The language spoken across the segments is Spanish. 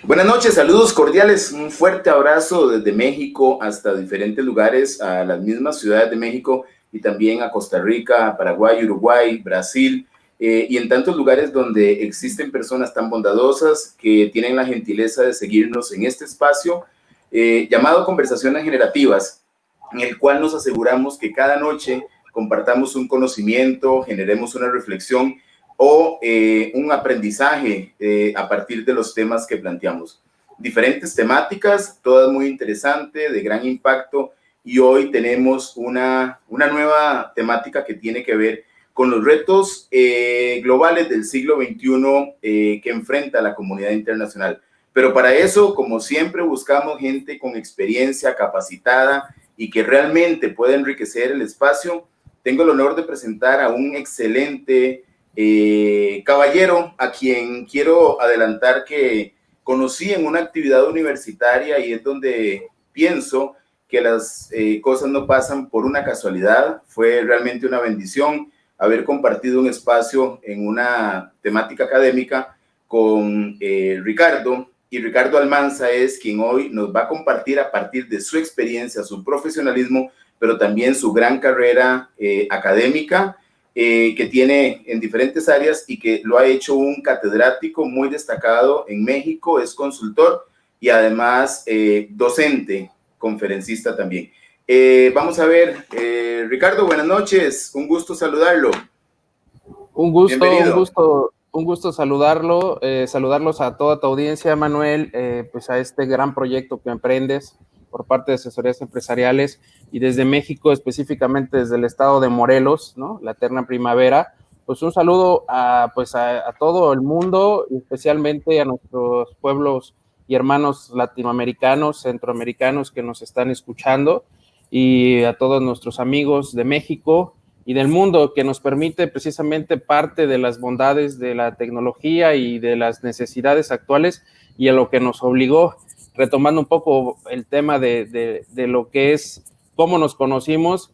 Buenas noches, saludos cordiales, un fuerte abrazo desde México hasta diferentes lugares, a las mismas ciudades de México y también a Costa Rica, Paraguay, Uruguay, Brasil y en tantos lugares donde existen personas tan bondadosas que tienen la gentileza de seguirnos en este espacio llamado Conversaciones Generativas, en el cual nos aseguramos que cada noche compartamos un conocimiento, generemos una reflexión o un aprendizaje a partir de los temas que planteamos. Diferentes temáticas, todas muy interesantes, de gran impacto, y hoy tenemos una nueva temática que tiene que ver con los retos globales del siglo XXI que enfrenta la comunidad internacional. Pero para eso, como siempre, buscamos gente con experiencia, capacitada y que realmente pueda enriquecer el espacio. Tengo el honor de presentar a un excelente caballero, a quien quiero adelantar que conocí en una actividad universitaria y es donde pienso que las cosas no pasan por una casualidad. Fue realmente una bendición haber compartido un espacio en una temática académica con Ricardo, y Ricardo Almanza es quien hoy nos va a compartir a partir de su experiencia, su profesionalismo, pero también su gran carrera académica que tiene en diferentes áreas y que lo ha hecho un catedrático muy destacado en México, es consultor y además docente, conferencista también. Vamos a ver, Ricardo, buenas noches, un gusto saludarlo. Un gusto saludarlo, saludarlos a toda tu audiencia, Manuel, pues a este gran proyecto que emprendes por parte de asesorías empresariales y desde México, específicamente desde el estado de Morelos, ¿no? La eterna primavera. Pues un saludo a todo el mundo, especialmente a nuestros pueblos y hermanos latinoamericanos, centroamericanos que nos están escuchando, y a todos nuestros amigos de México y del mundo, que nos permite precisamente parte de las bondades de la tecnología y de las necesidades actuales y a lo que nos obligó, retomando un poco el tema de lo que es cómo nos conocimos.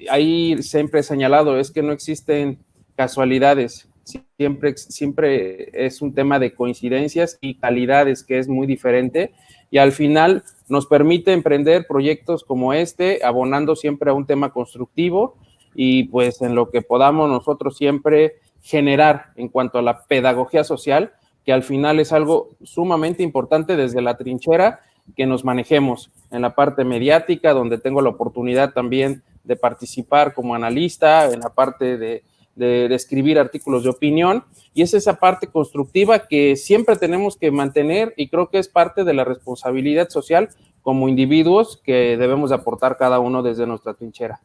Ahí siempre he señalado, es que no existen casualidades, siempre es un tema de coincidencias y calidades, que es muy diferente, y al final nos permite emprender proyectos como este, abonando siempre a un tema constructivo y pues en lo que podamos nosotros siempre generar en cuanto a la pedagogía social, que al final es algo sumamente importante desde la trinchera, que nos manejemos en la parte mediática, donde tengo la oportunidad también de participar como analista, en la parte de escribir artículos de opinión, y es esa parte constructiva que siempre tenemos que mantener, y creo que es parte de la responsabilidad social como individuos que debemos de aportar cada uno desde nuestra trinchera.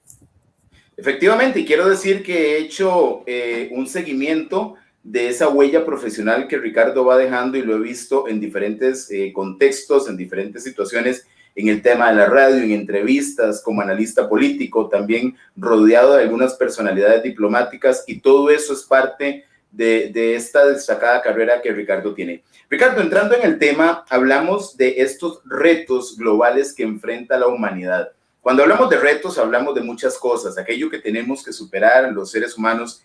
Efectivamente, y quiero decir que he hecho un seguimiento de esa huella profesional que Ricardo va dejando y lo he visto en diferentes contextos, en diferentes situaciones, en el tema de la radio, en entrevistas, como analista político, también rodeado de algunas personalidades diplomáticas, y todo eso es parte de esta destacada carrera que Ricardo tiene. Ricardo, entrando en el tema, hablamos de estos retos globales que enfrenta la humanidad. Cuando hablamos de retos, hablamos de muchas cosas, aquello que tenemos que superar los seres humanos.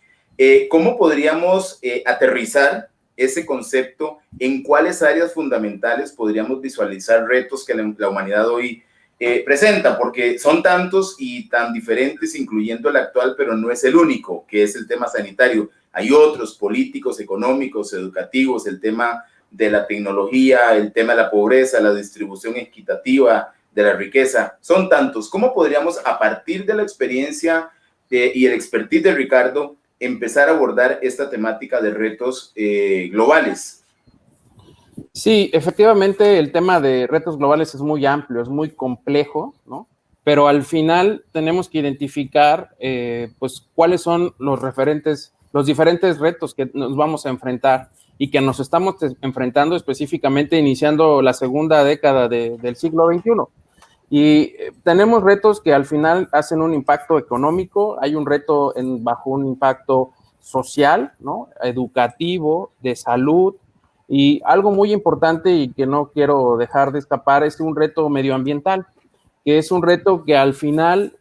¿Cómo podríamos aterrizar ese concepto? ¿En cuáles áreas fundamentales podríamos visualizar retos que la humanidad hoy presenta? Porque son tantos y tan diferentes, incluyendo el actual, pero no es el único, que es el tema sanitario. Hay otros políticos, económicos, educativos, el tema de la tecnología, el tema de la pobreza, la distribución equitativa de la riqueza, son tantos. ¿Cómo podríamos, a partir de la experiencia y el expertise de Ricardo, empezar a abordar esta temática de retos globales? Sí, efectivamente el tema de retos globales es muy amplio, es muy complejo, ¿no? Pero al final tenemos que identificar pues cuáles son los diferentes retos que nos vamos a enfrentar y que nos estamos enfrentando específicamente iniciando la segunda década del siglo XXI. Y tenemos retos que al final hacen un impacto económico, hay un reto bajo un impacto social, ¿no? Educativo, de salud, y algo muy importante y que no quiero dejar de escapar es un reto medioambiental, que es un reto que al final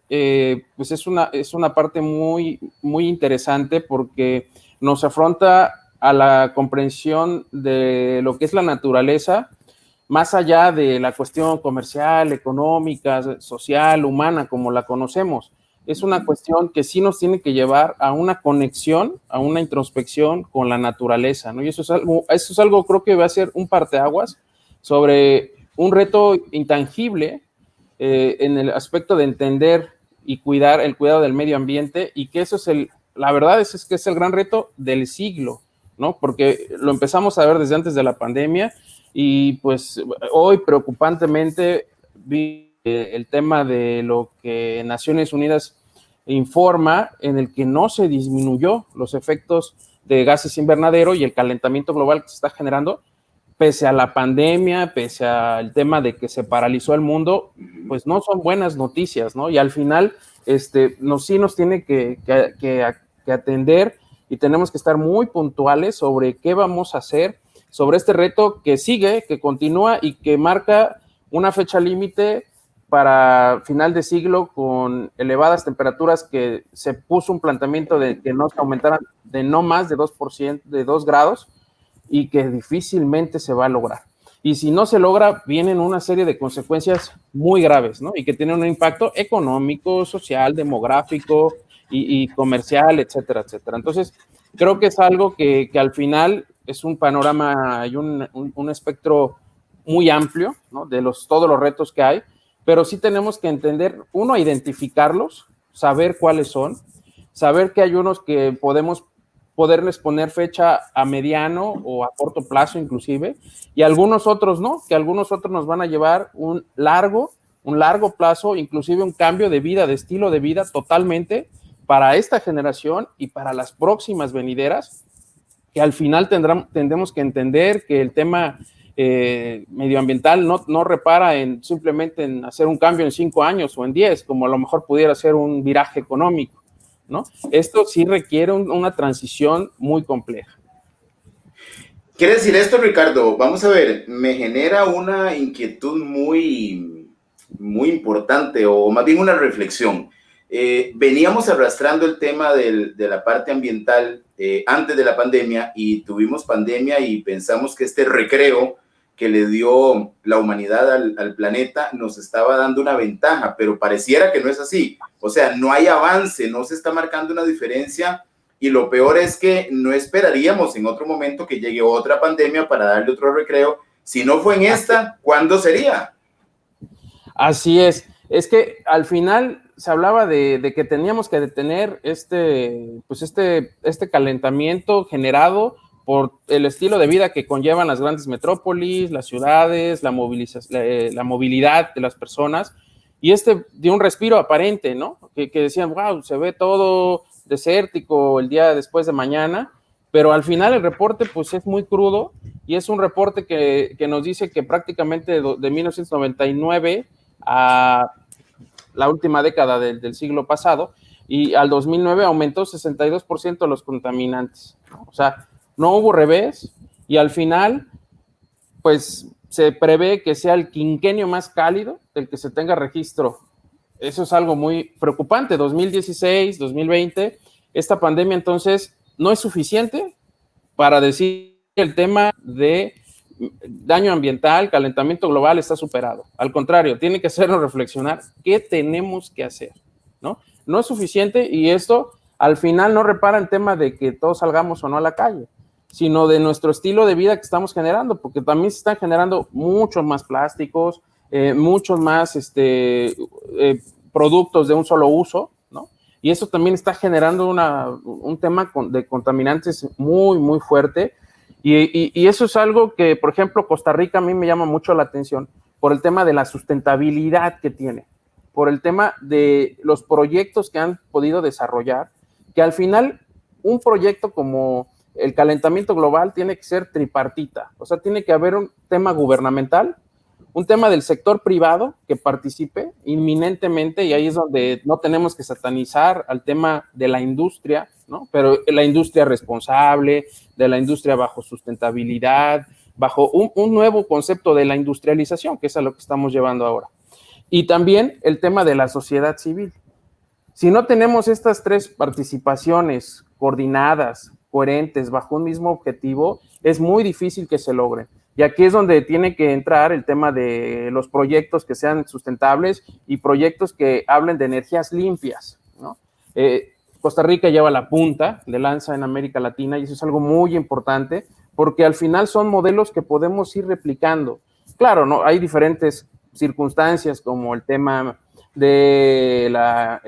pues es una parte muy, muy interesante porque nos afronta a la comprensión de lo que es la naturaleza más allá de la cuestión comercial, económica, social, humana, como la conocemos. Es una cuestión que sí nos tiene que llevar a una conexión, a una introspección con la naturaleza, ¿no? Y eso es algo creo que va a ser un parteaguas sobre un reto intangible en el aspecto de entender y cuidar el cuidado del medio ambiente, y que eso es la verdad es que es el gran reto del siglo, ¿no? Porque lo empezamos a ver desde antes de la pandemia, y pues hoy preocupantemente vi el tema de lo que Naciones Unidas informa, en el que no se disminuyó los efectos de gases invernadero y el calentamiento global que se está generando, pese a la pandemia, pese al tema de que se paralizó el mundo, pues no son buenas noticias, ¿no? Y al final, sí nos tiene que atender, y tenemos que estar muy puntuales sobre qué vamos a hacer sobre este reto que sigue, que continúa y que marca una fecha límite para final de siglo, con elevadas temperaturas, que se puso un planteamiento de que no se aumentaran de no más de 2%, de 2 grados, y que difícilmente se va a lograr. Y si no se logra, vienen una serie de consecuencias muy graves, ¿no? Y que tienen un impacto económico, social, demográfico y comercial, etcétera, etcétera. Entonces, creo que es algo que al final es un panorama y un espectro muy amplio, ¿no? De todos los retos que hay, pero sí tenemos que entender, uno, identificarlos, saber cuáles son, saber que hay unos que poderles poner fecha a mediano o a corto plazo inclusive, y algunos otros no, que algunos otros nos van a llevar un largo plazo, inclusive un cambio de vida, de estilo de vida totalmente para esta generación y para las próximas venideras, que al final tendremos que entender que el tema medioambiental no repara simplemente en hacer un cambio en 5 años o en 10, como a lo mejor pudiera ser un viraje económico, ¿no? Esto sí requiere una transición muy compleja. ¿Quiere decir esto, Ricardo? Vamos a ver, me genera una inquietud muy, muy importante, o más bien una reflexión. Veníamos arrastrando el tema de la parte ambiental antes de la pandemia, y tuvimos pandemia y pensamos que este recreo que le dio la humanidad al planeta nos estaba dando una ventaja, pero pareciera que no es así. O sea, no hay avance, no se está marcando una diferencia, y lo peor es que no esperaríamos en otro momento que llegue otra pandemia para darle otro recreo. Si no fue en esta, ¿cuándo sería? Así es que al final se hablaba de que teníamos que detener este calentamiento generado por el estilo de vida que conllevan las grandes metrópolis, las ciudades, la movilidad de las personas, y de un respiro aparente, ¿no? Que decían, wow, se ve todo desértico el día después de mañana, pero al final el reporte pues es muy crudo, y es un reporte que nos dice que prácticamente de 1999 a la última década del siglo pasado, y al 2009 aumentó 62% los contaminantes, ¿no? O sea, no hubo revés, y al final, pues se prevé que sea el quinquenio más cálido del que se tenga registro. Eso es algo muy preocupante. 2016, 2020, esta pandemia entonces no es suficiente para decir que el tema de daño ambiental, calentamiento global está superado. Al contrario, tiene que hacernos reflexionar qué tenemos que hacer, ¿no? No es suficiente, y esto al final no repara el tema de que todos salgamos o no a la calle, sino de nuestro estilo de vida que estamos generando, porque también se están generando muchos más plásticos, muchos más productos de un solo uso, ¿no? Y eso también está generando un tema de contaminantes muy, muy fuerte. Y eso es algo que, por ejemplo, Costa Rica a mí me llama mucho la atención por el tema de la sustentabilidad que tiene, por el tema de los proyectos que han podido desarrollar, que al final un proyecto como el calentamiento global tiene que ser tripartita, o sea, tiene que haber un tema gubernamental, un tema del sector privado que participe inminentemente, y ahí es donde no tenemos que satanizar al tema de la industria, ¿no? Pero la industria responsable, de la industria bajo sustentabilidad, bajo un nuevo concepto de la industrialización, que es a lo que estamos llevando ahora. Y también el tema de la sociedad civil. Si no tenemos estas tres participaciones coordinadas, coherentes, bajo un mismo objetivo, es muy difícil que se logren. Y aquí es donde tiene que entrar el tema de los proyectos que sean sustentables y proyectos que hablen de energías limpias, ¿no? Costa Rica lleva la punta de lanza en América Latina y eso es algo muy importante porque al final son modelos que podemos ir replicando. Claro, ¿no? Hay diferentes circunstancias como el tema de la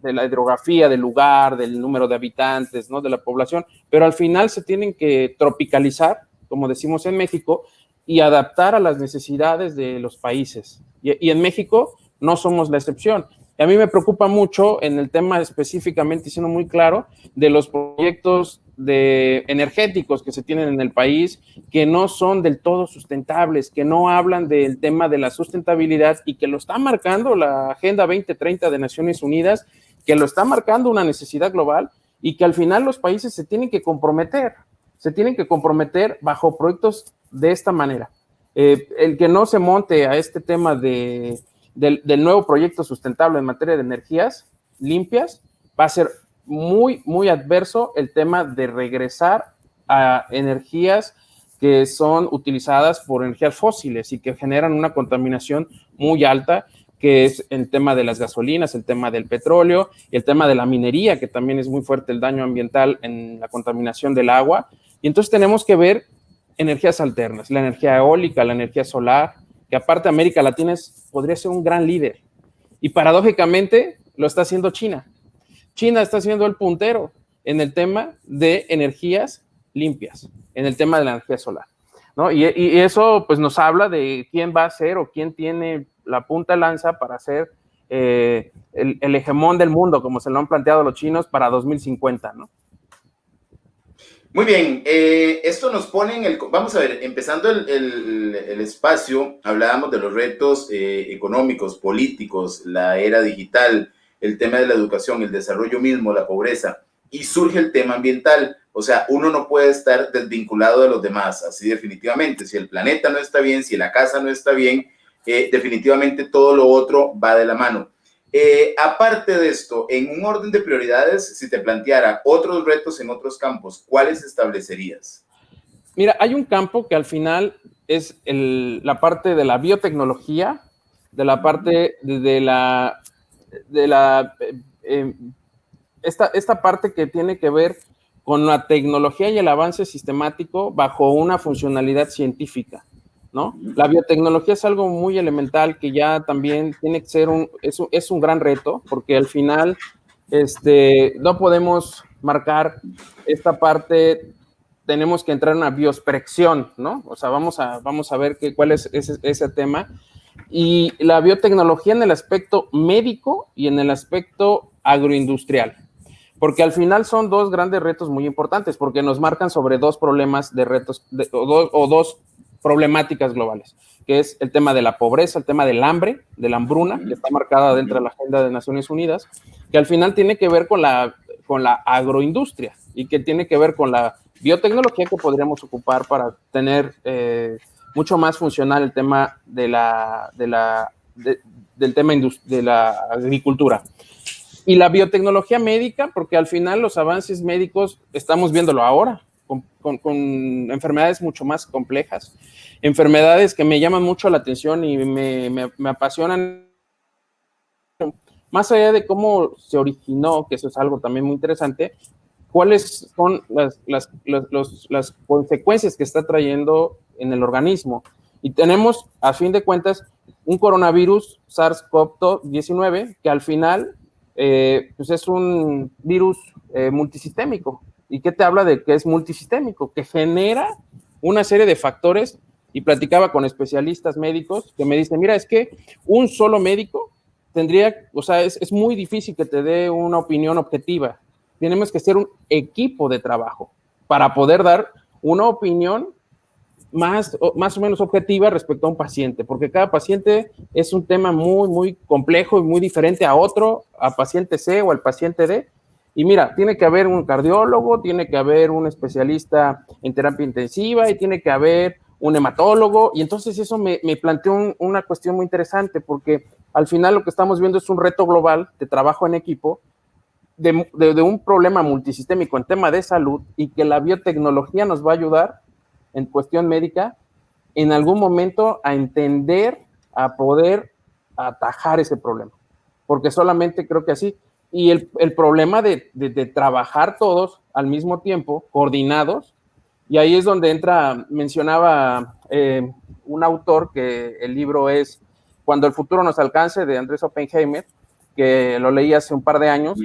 hidrografía del lugar, del número de habitantes, ¿no? De la población, pero al final se tienen que tropicalizar, como decimos en México, y adaptar a las necesidades de los países. Y en México no somos la excepción. Y a mí me preocupa mucho en el tema específicamente, siendo muy claro, de los proyectos energéticos que se tienen en el país, que no son del todo sustentables, que no hablan del tema de la sustentabilidad y que lo está marcando la Agenda 2030 de Naciones Unidas, que lo está marcando una necesidad global y que al final los países se tienen que comprometer bajo proyectos de esta manera. El que no se monte a este tema del nuevo proyecto sustentable en materia de energías limpias va a ser muy, muy adverso el tema de regresar a energías que son utilizadas por energías fósiles y que generan una contaminación muy alta, que es el tema de las gasolinas, el tema del petróleo y el tema de la minería, que también es muy fuerte el daño ambiental en la contaminación del agua. Y entonces tenemos que ver energías alternas, la energía eólica, la energía solar, que aparte América Latina podría ser un gran líder. Y paradójicamente lo está haciendo China. China está siendo el puntero en el tema de energías limpias, en el tema de la energía solar, ¿no? Y eso pues nos habla de quién va a ser o quién tiene la punta de lanza para ser el hegemón del mundo, como se lo han planteado los chinos para 2050, ¿no? Muy bien, esto nos pone en el... Vamos a ver, empezando el espacio, hablábamos de los retos económicos, políticos, la era digital, el tema de la educación, el desarrollo mismo, la pobreza, y surge el tema ambiental. O sea, uno no puede estar desvinculado de los demás, así definitivamente. Si el planeta no está bien, si la casa no está bien, definitivamente todo lo otro va de la mano. Aparte de esto, en un orden de prioridades, si te planteara otros retos en otros campos, ¿cuáles establecerías? Mira, hay un campo que al final es la parte de la biotecnología, de la parte esta parte que tiene que ver con la tecnología y el avance sistemático bajo una funcionalidad científica, ¿no? La biotecnología es algo muy elemental que ya también tiene que ser es un gran reto, porque al final no podemos marcar esta parte, tenemos que entrar en una biosprección, ¿no? O sea, vamos a ver cuál es ese tema. Y la biotecnología en el aspecto médico y en el aspecto agroindustrial, porque al final son dos grandes retos muy importantes, porque nos marcan sobre dos problemas de retos, o dos problemáticas globales, que es el tema de la pobreza, el tema del hambre, de la hambruna, que está marcada dentro de la Agenda de Naciones Unidas, que al final tiene que ver con la agroindustria y que tiene que ver con la biotecnología que podríamos ocupar para tener mucho más funcional el tema del tema de la agricultura. Y la biotecnología médica, porque al final los avances médicos estamos viéndolo ahora, con enfermedades mucho más complejas, enfermedades que me llaman mucho la atención y me apasionan, más allá de cómo se originó, que eso es algo también muy interesante, cuáles son las consecuencias que está trayendo en el organismo. Y tenemos, a fin de cuentas, un coronavirus SARS-CoV-19 que al final pues es un virus multisistémico. ¿Y qué te habla de que es multisistémico? Que genera una serie de factores, y platicaba con especialistas médicos que me dicen, mira, es que un solo médico tendría, o sea, es muy difícil que te dé una opinión objetiva. Tenemos que ser un equipo de trabajo para poder dar una opinión más o menos objetiva respecto a un paciente, porque cada paciente es un tema muy, muy complejo y muy diferente a otro, a paciente C o al paciente D. Y mira, tiene que haber un cardiólogo, tiene que haber un especialista en terapia intensiva y tiene que haber un hematólogo. Y entonces eso me planteó una cuestión muy interesante, porque al final lo que estamos viendo es un reto global de trabajo en equipo, de un problema multisistémico en tema de salud, y que la biotecnología nos va a ayudar en cuestión médica en algún momento a entender, a poder atajar ese problema, porque solamente creo que así. Y el problema de trabajar todos al mismo tiempo, coordinados, y ahí es donde mencionaba un autor que el libro es Cuando el futuro nos alcance, de Andrés Oppenheimer, que lo leí hace un par de años,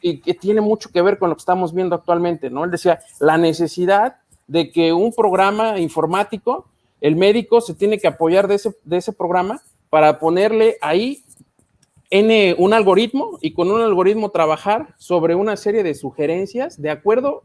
y que tiene mucho que ver con lo que estamos viendo actualmente, ¿no? Él decía, la necesidad de que un programa informático, el médico se tiene que apoyar de ese programa para ponerle ahí un algoritmo, y con un algoritmo trabajar sobre una serie de sugerencias de acuerdo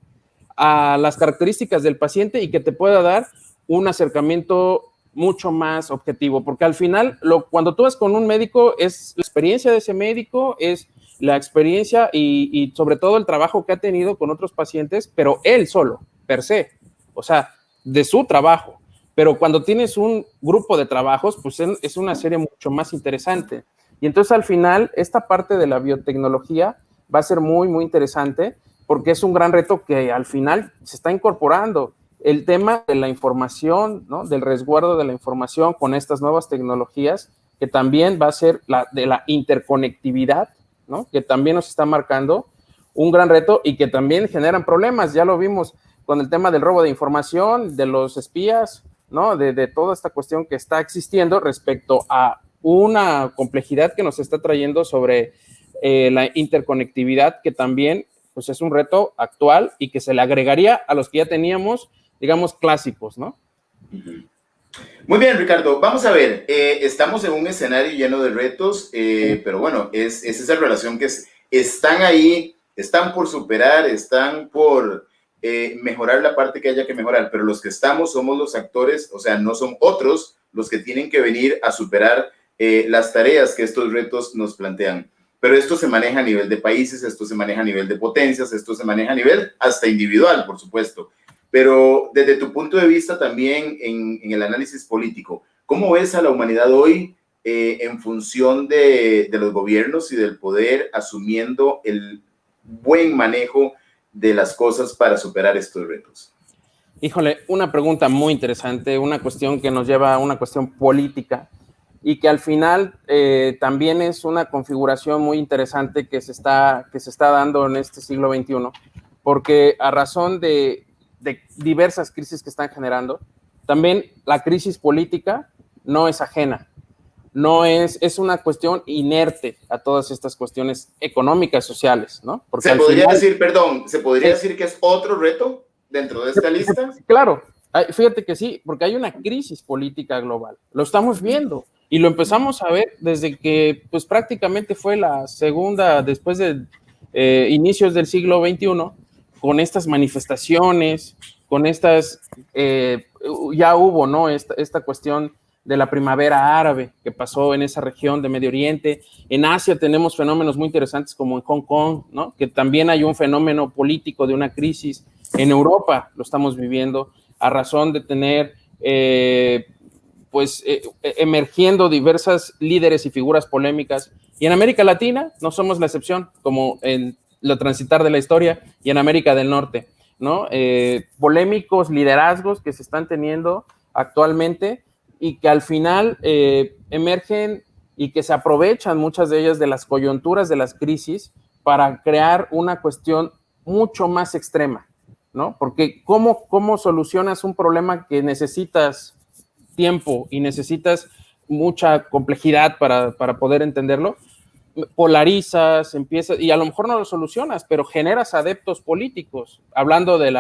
a las características del paciente y que te pueda dar un acercamiento mucho más objetivo, porque al final, cuando tú vas con un médico, es la experiencia de ese médico, es la experiencia y sobre todo el trabajo que ha tenido con otros pacientes, pero él solo, per se, o sea, de su trabajo. Pero cuando tienes un grupo de trabajos, pues es una serie mucho más interesante. Y entonces al final, esta parte de la biotecnología va a ser muy, muy interesante, porque es un gran reto que al final se está incorporando. El tema de la información, ¿no? Del resguardo de la información con estas nuevas tecnologías, que también va a ser de la interconectividad, ¿no? Que también nos está marcando un gran reto y que también generan problemas. Ya lo vimos con el tema del robo de información, de los espías, ¿no? De toda esta cuestión que está existiendo respecto a una complejidad que nos está trayendo sobre la interconectividad, que también pues es un reto actual y que se le agregaría a los que ya teníamos, digamos, clásicos, ¿no? Muy bien, Ricardo. Vamos a ver, estamos en un escenario lleno de retos, pero bueno, es esa relación que están ahí, están por superar, están por mejorar la parte que haya que mejorar, pero los que estamos somos los actores, o sea, no son otros los que tienen que venir a superar las tareas que estos retos nos plantean. Pero esto se maneja a nivel de países, esto se maneja a nivel de potencias, esto se maneja a nivel hasta individual, por supuesto. Pero desde tu punto de vista también en el análisis político, ¿cómo ves a la humanidad hoy en función de los gobiernos y del poder asumiendo el buen manejo de las cosas para superar estos retos? Híjole, una pregunta muy interesante, una cuestión que nos lleva a una cuestión política y que al final también es una configuración muy interesante que se está dando en este siglo XXI, porque a razón de diversas crisis que están generando, también la crisis política no es ajena, no es una cuestión inerte a todas estas cuestiones económicas, sociales, ¿no? Porque se podría decir, perdón, ¿se podría decir que es otro reto dentro de esta lista? Claro, fíjate que sí, porque hay una crisis política global, lo estamos viendo. Y lo empezamos a ver desde que, pues prácticamente fue la segunda, después de inicios del siglo XXI, con estas manifestaciones, con estas, ya hubo, ¿no? Esta cuestión de la primavera árabe que pasó en esa región de Medio Oriente. En Asia tenemos fenómenos muy interesantes como en Hong Kong, ¿no? Que también hay un fenómeno político de una crisis. En Europa lo estamos viviendo a razón de tener emergiendo diversas líderes y figuras polémicas. Y en América Latina no somos la excepción, como en lo transitar de la historia, y en América del Norte, ¿no? Polémicos liderazgos que se están teniendo actualmente y que al final emergen y que se aprovechan muchas de ellas de las coyunturas de las crisis para crear una cuestión mucho más extrema, ¿no? Porque ¿cómo solucionas un problema que necesitas tiempo y necesitas mucha complejidad para poder entenderlo? Polarizas, empiezas, y a lo mejor no lo solucionas, pero generas adeptos políticos, hablando de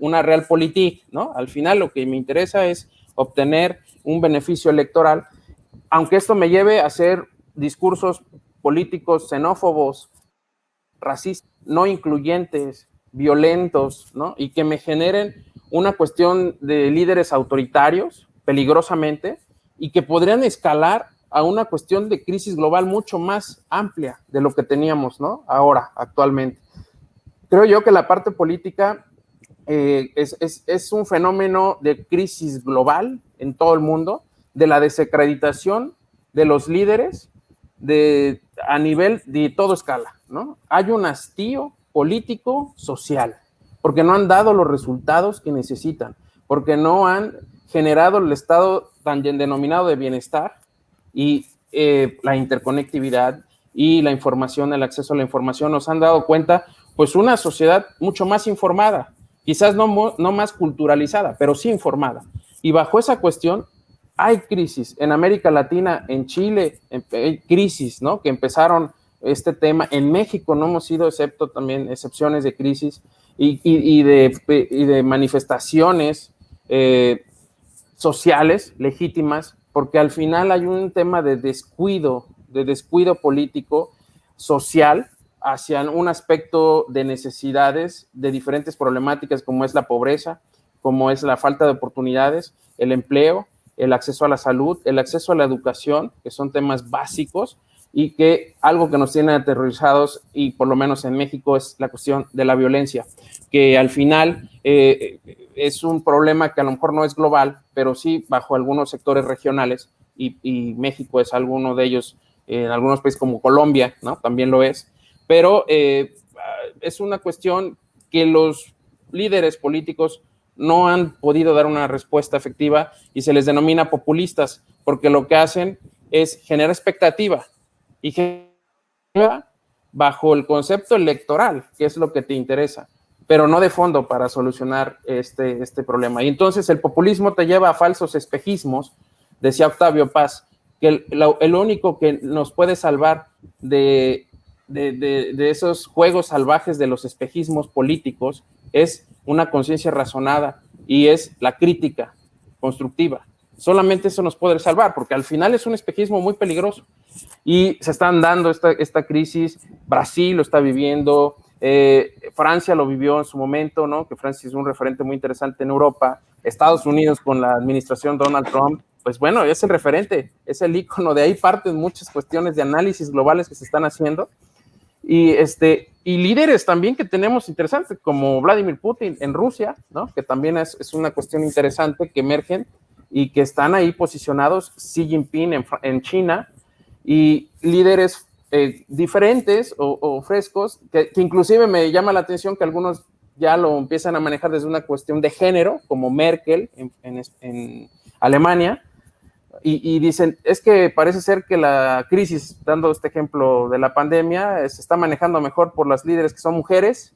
una realpolitik, ¿no? Al final lo que me interesa es obtener un beneficio electoral, aunque esto me lleve a hacer discursos políticos xenófobos, racistas, no incluyentes, violentos, ¿no? Y que me generen una cuestión de líderes autoritarios, peligrosamente, y que podrían escalar a una cuestión de crisis global mucho más amplia de lo que teníamos, ¿no? Ahora, actualmente. Creo yo que la parte política es un fenómeno de crisis global en todo el mundo, de la desacreditación de los líderes a nivel de toda escala, ¿no? Hay un hastío político, social, porque no han dado los resultados que necesitan, porque no han generado el estado tan denominado de bienestar y la interconectividad y la información, el acceso a la información, nos han dado cuenta, pues, una sociedad mucho más informada, quizás no más culturalizada, pero sí informada. Y bajo esa cuestión hay crisis en América Latina, en Chile, hay crisis, ¿no? Que empezaron este tema. En México no hemos sido excepto también excepciones de crisis y de manifestaciones sociales legítimas, porque al final hay un tema de descuido político, social, hacia un aspecto de necesidades, de diferentes problemáticas como es la pobreza, como es la falta de oportunidades, el empleo, el acceso a la salud, el acceso a la educación, que son temas básicos, y que algo que nos tiene aterrorizados, y por lo menos en México, es la cuestión de la violencia, que al final es un problema que a lo mejor no es global, pero sí bajo algunos sectores regionales, y México es alguno de ellos, en algunos países como Colombia, ¿no? También lo es, pero es una cuestión que los líderes políticos no han podido dar una respuesta efectiva y se les denomina populistas, porque lo que hacen es generar expectativa y generar bajo el concepto electoral, que es lo que te interesa, pero no de fondo para solucionar este problema. Y entonces el populismo te lleva a falsos espejismos, decía Octavio Paz, que el único que nos puede salvar de esos juegos salvajes de los espejismos políticos es una conciencia razonada y es la crítica constructiva. Solamente eso nos puede salvar, porque al final es un espejismo muy peligroso. Y se están dando esta crisis, Brasil lo está viviendo, Francia lo vivió en su momento, ¿no? Que Francia es un referente muy interesante en Europa, Estados Unidos con la administración Donald Trump, pues bueno, es el referente, es el ícono, de ahí parten muchas cuestiones de análisis globales que se están haciendo, y líderes también que tenemos interesantes, como Vladimir Putin en Rusia, ¿no? Que también es una cuestión interesante que emergen y que están ahí posicionados, Xi Jinping en China, y líderes diferentes o frescos, que inclusive me llama la atención que algunos ya lo empiezan a manejar desde una cuestión de género, como Merkel en Alemania, y dicen, es que parece ser que la crisis, dando este ejemplo de la pandemia, se está manejando mejor por las líderes que son mujeres,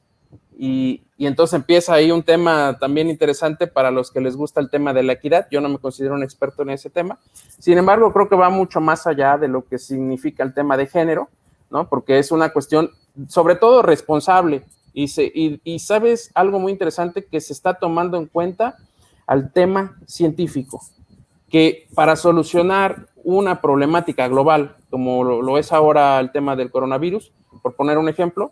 y entonces empieza ahí un tema también interesante para los que les gusta el tema de la equidad. Yo no me considero un experto en ese tema, sin embargo creo que va mucho más allá de lo que significa el tema de género, ¿no? Porque es una cuestión sobre todo responsable, y sabes algo muy interesante, que se está tomando en cuenta al tema científico, que para solucionar una problemática global, como lo es ahora el tema del coronavirus, por poner un ejemplo,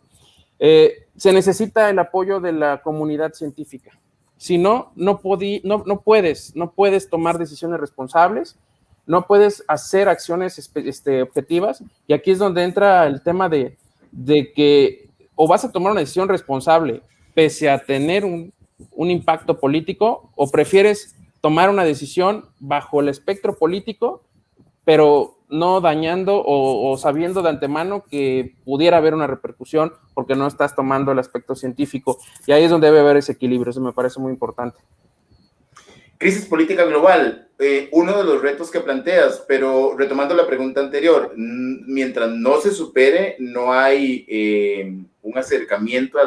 se necesita el apoyo de la comunidad científica. Si no, no puedes tomar decisiones responsables, no puedes hacer acciones objetivas, y aquí es donde entra el tema de que o vas a tomar una decisión responsable pese a tener un impacto político, o prefieres tomar una decisión bajo el espectro político, pero no dañando o sabiendo de antemano que pudiera haber una repercusión porque no estás tomando el aspecto científico. Y ahí es donde debe haber ese equilibrio. Eso me parece muy importante. Crisis política global, uno de los retos que planteas, pero retomando la pregunta anterior, mientras no se supere, no hay un acercamiento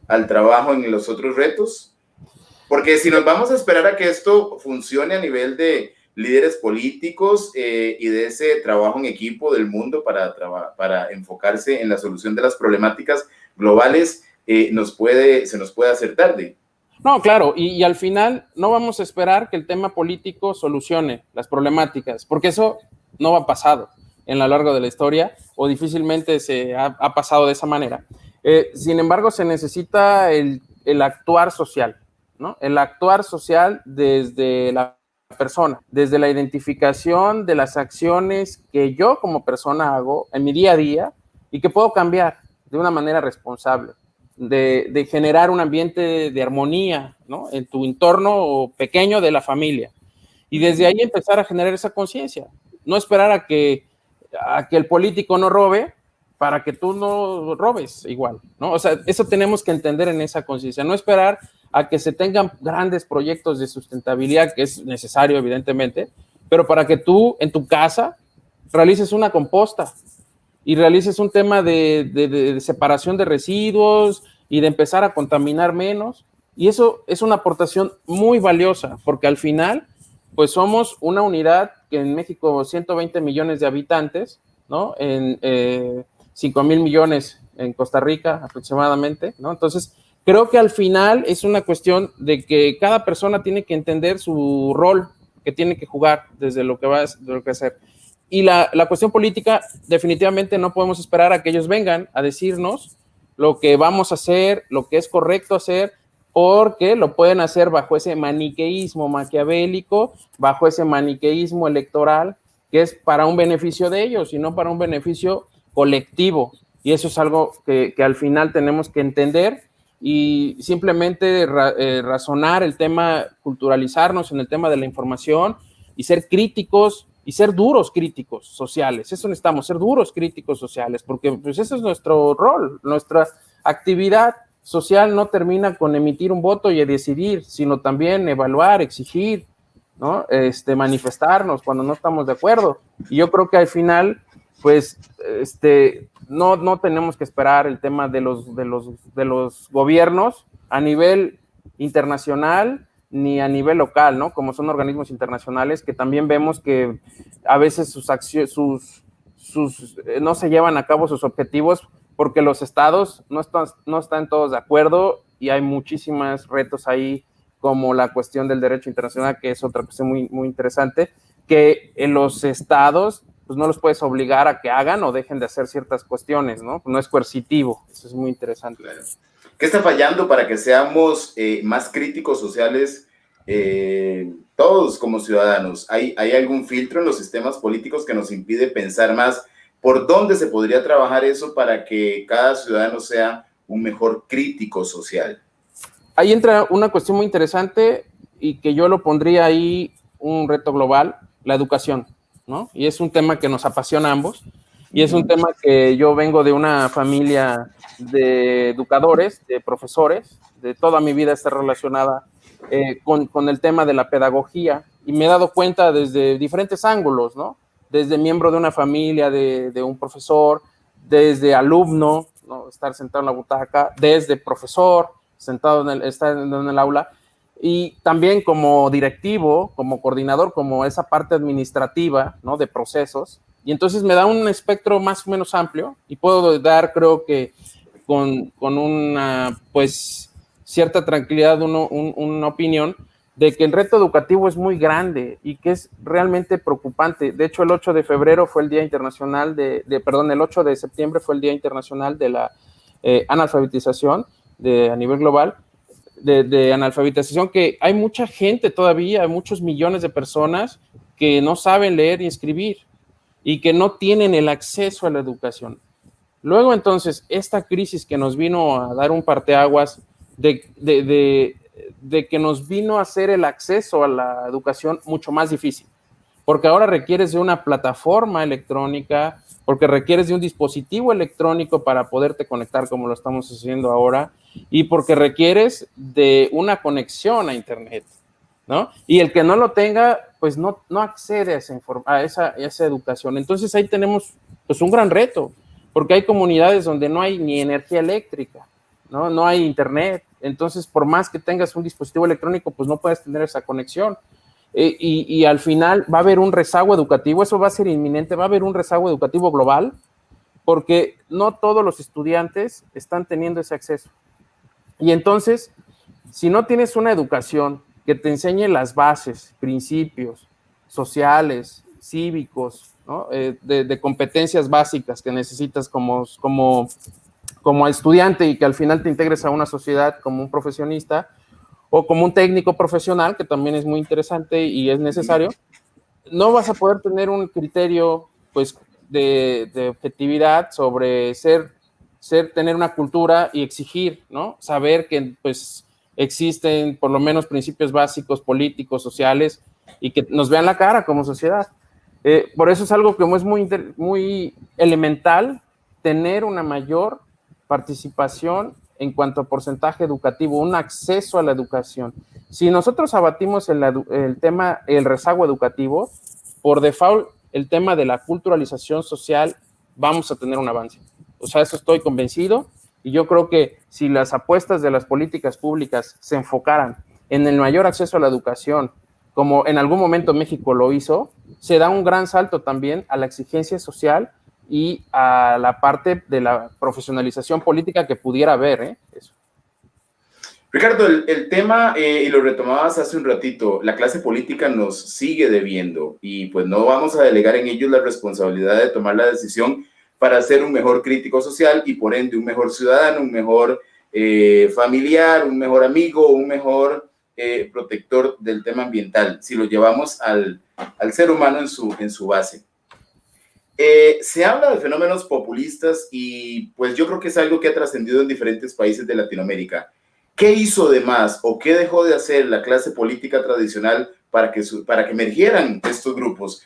al trabajo en los otros retos, porque si nos vamos a esperar a que esto funcione a nivel de líderes políticos y de ese trabajo en equipo del mundo para enfocarse en la solución de las problemáticas globales, se nos puede hacer tarde. No, claro, y al final no vamos a esperar que el tema político solucione las problemáticas, porque eso no ha pasado en lo largo de la historia, o difícilmente se ha pasado de esa manera. Sin embargo, se necesita el actuar social, ¿no? El actuar social desde la persona, desde la identificación de las acciones que yo como persona hago en mi día a día y que puedo cambiar de una manera responsable, de generar un ambiente de armonía, ¿no? En tu entorno pequeño de la familia, y desde ahí empezar a generar esa conciencia, no esperar a que el político no robe, para que tú no robes igual, ¿no? O sea, eso tenemos que entender en esa conciencia, no esperar a que se tengan grandes proyectos de sustentabilidad, que es necesario, evidentemente, pero para que tú en tu casa realices una composta y realices un tema de separación de residuos y de empezar a contaminar menos. Y eso es una aportación muy valiosa, porque al final, pues somos una unidad que en México 120 millones de habitantes, ¿no? En 5,000 millones en Costa Rica aproximadamente, ¿no? Entonces, creo que al final es una cuestión de que cada persona tiene que entender su rol que tiene que jugar desde lo que va a hacer. Y la cuestión política, definitivamente no podemos esperar a que ellos vengan a decirnos lo que vamos a hacer, lo que es correcto hacer, porque lo pueden hacer bajo ese maniqueísmo maquiavélico, bajo ese maniqueísmo electoral, que es para un beneficio de ellos y no para un beneficio colectivo. Y eso es algo que al final tenemos que entender y simplemente razonar el tema, culturalizarnos en el tema de la información y ser críticos y ser duros críticos sociales. Eso necesitamos, ser duros críticos sociales, porque pues ese es nuestro rol, nuestra actividad social no termina con emitir un voto y decidir, sino también evaluar, exigir, ¿no? Manifestarnos cuando no estamos de acuerdo. Y yo creo que al final, pues, no tenemos que esperar el tema de los gobiernos a nivel internacional ni a nivel local, ¿no? Como son organismos internacionales que también vemos que a veces sus acciones, no se llevan a cabo sus objetivos porque los estados no están todos de acuerdo y hay muchísimos retos ahí, como la cuestión del derecho internacional, que es otra cuestión muy, muy interesante, que en los estados pues no los puedes obligar a que hagan o dejen de hacer ciertas cuestiones, ¿no? No es coercitivo, eso es muy interesante. Claro. ¿Qué está fallando para que seamos más críticos sociales todos como ciudadanos? ¿Hay algún filtro en los sistemas políticos que nos impide pensar más? ¿Por dónde se podría trabajar eso para que cada ciudadano sea un mejor crítico social? Ahí entra una cuestión muy interesante y que yo lo pondría ahí un reto global, la educación, ¿no? Y es un tema que nos apasiona a ambos y es un tema que yo vengo de una familia de educadores, de profesores, de toda mi vida está relacionada con el tema de la pedagogía y me he dado cuenta desde diferentes ángulos, ¿no? Desde miembro de una familia, de un profesor, desde alumno, ¿no? Estar sentado en la butaca, desde profesor, estar en el aula, y también como directivo, como coordinador, como esa parte administrativa, ¿no? De procesos, y entonces me da un espectro más o menos amplio, y puedo dar, creo que con una, pues, cierta tranquilidad, una opinión, de que el reto educativo es muy grande y que es realmente preocupante. De hecho, el 8 de febrero fue el Día Internacional el 8 de septiembre fue el Día Internacional de la analfabetización a nivel global, de analfabetización, que hay mucha gente todavía, hay muchos millones de personas que no saben leer y escribir y que no tienen el acceso a la educación. Luego, entonces, esta crisis que nos vino a dar un parteaguas de que nos vino a hacer el acceso a la educación mucho más difícil, porque ahora requieres de una plataforma electrónica, porque requieres de un dispositivo electrónico para poderte conectar como lo estamos haciendo ahora, y porque requieres de una conexión a internet, ¿no? Y el que no lo tenga, pues no accede a esa educación. Entonces ahí tenemos pues un gran reto, porque hay comunidades donde no hay ni energía eléctrica, ¿no? No hay internet. Entonces, por más que tengas un dispositivo electrónico, pues no puedes tener esa conexión. Y al final va a haber un rezago educativo, eso va a ser inminente, va a haber un rezago educativo global, porque no todos los estudiantes están teniendo ese acceso. Y entonces, si no tienes una educación que te enseñe las bases, principios sociales, cívicos, ¿no? De competencias básicas que necesitas como estudiante y que al final te integres a una sociedad como un profesionista o como un técnico profesional, que también es muy interesante y es necesario, no vas a poder tener un criterio pues, de objetividad sobre tener una cultura y exigir, ¿no? Saber que pues, existen por lo menos principios básicos políticos, sociales, y que nos vean la cara como sociedad. Por eso es algo que es muy elemental tener una mayor participación en cuanto a porcentaje educativo, un acceso a la educación. Si nosotros abatimos el rezago educativo, por default, el tema de la culturalización social, vamos a tener un avance. O sea, eso estoy convencido, y yo creo que si las apuestas de las políticas públicas se enfocaran en el mayor acceso a la educación, como en algún momento México lo hizo, se da un gran salto también a la exigencia social y a la parte de la profesionalización política que pudiera haber, eso. Ricardo, el tema, y lo retomabas hace un ratito, la clase política nos sigue debiendo y pues no vamos a delegar en ellos la responsabilidad de tomar la decisión para ser un mejor crítico social y por ende un mejor ciudadano, un mejor familiar, un mejor amigo, un mejor protector del tema ambiental, si lo llevamos al ser humano en su base. Se habla de fenómenos populistas y pues yo creo que es algo que ha trascendido en diferentes países de Latinoamérica. ¿Qué hizo de más o qué dejó de hacer la clase política tradicional para que emergieran estos grupos?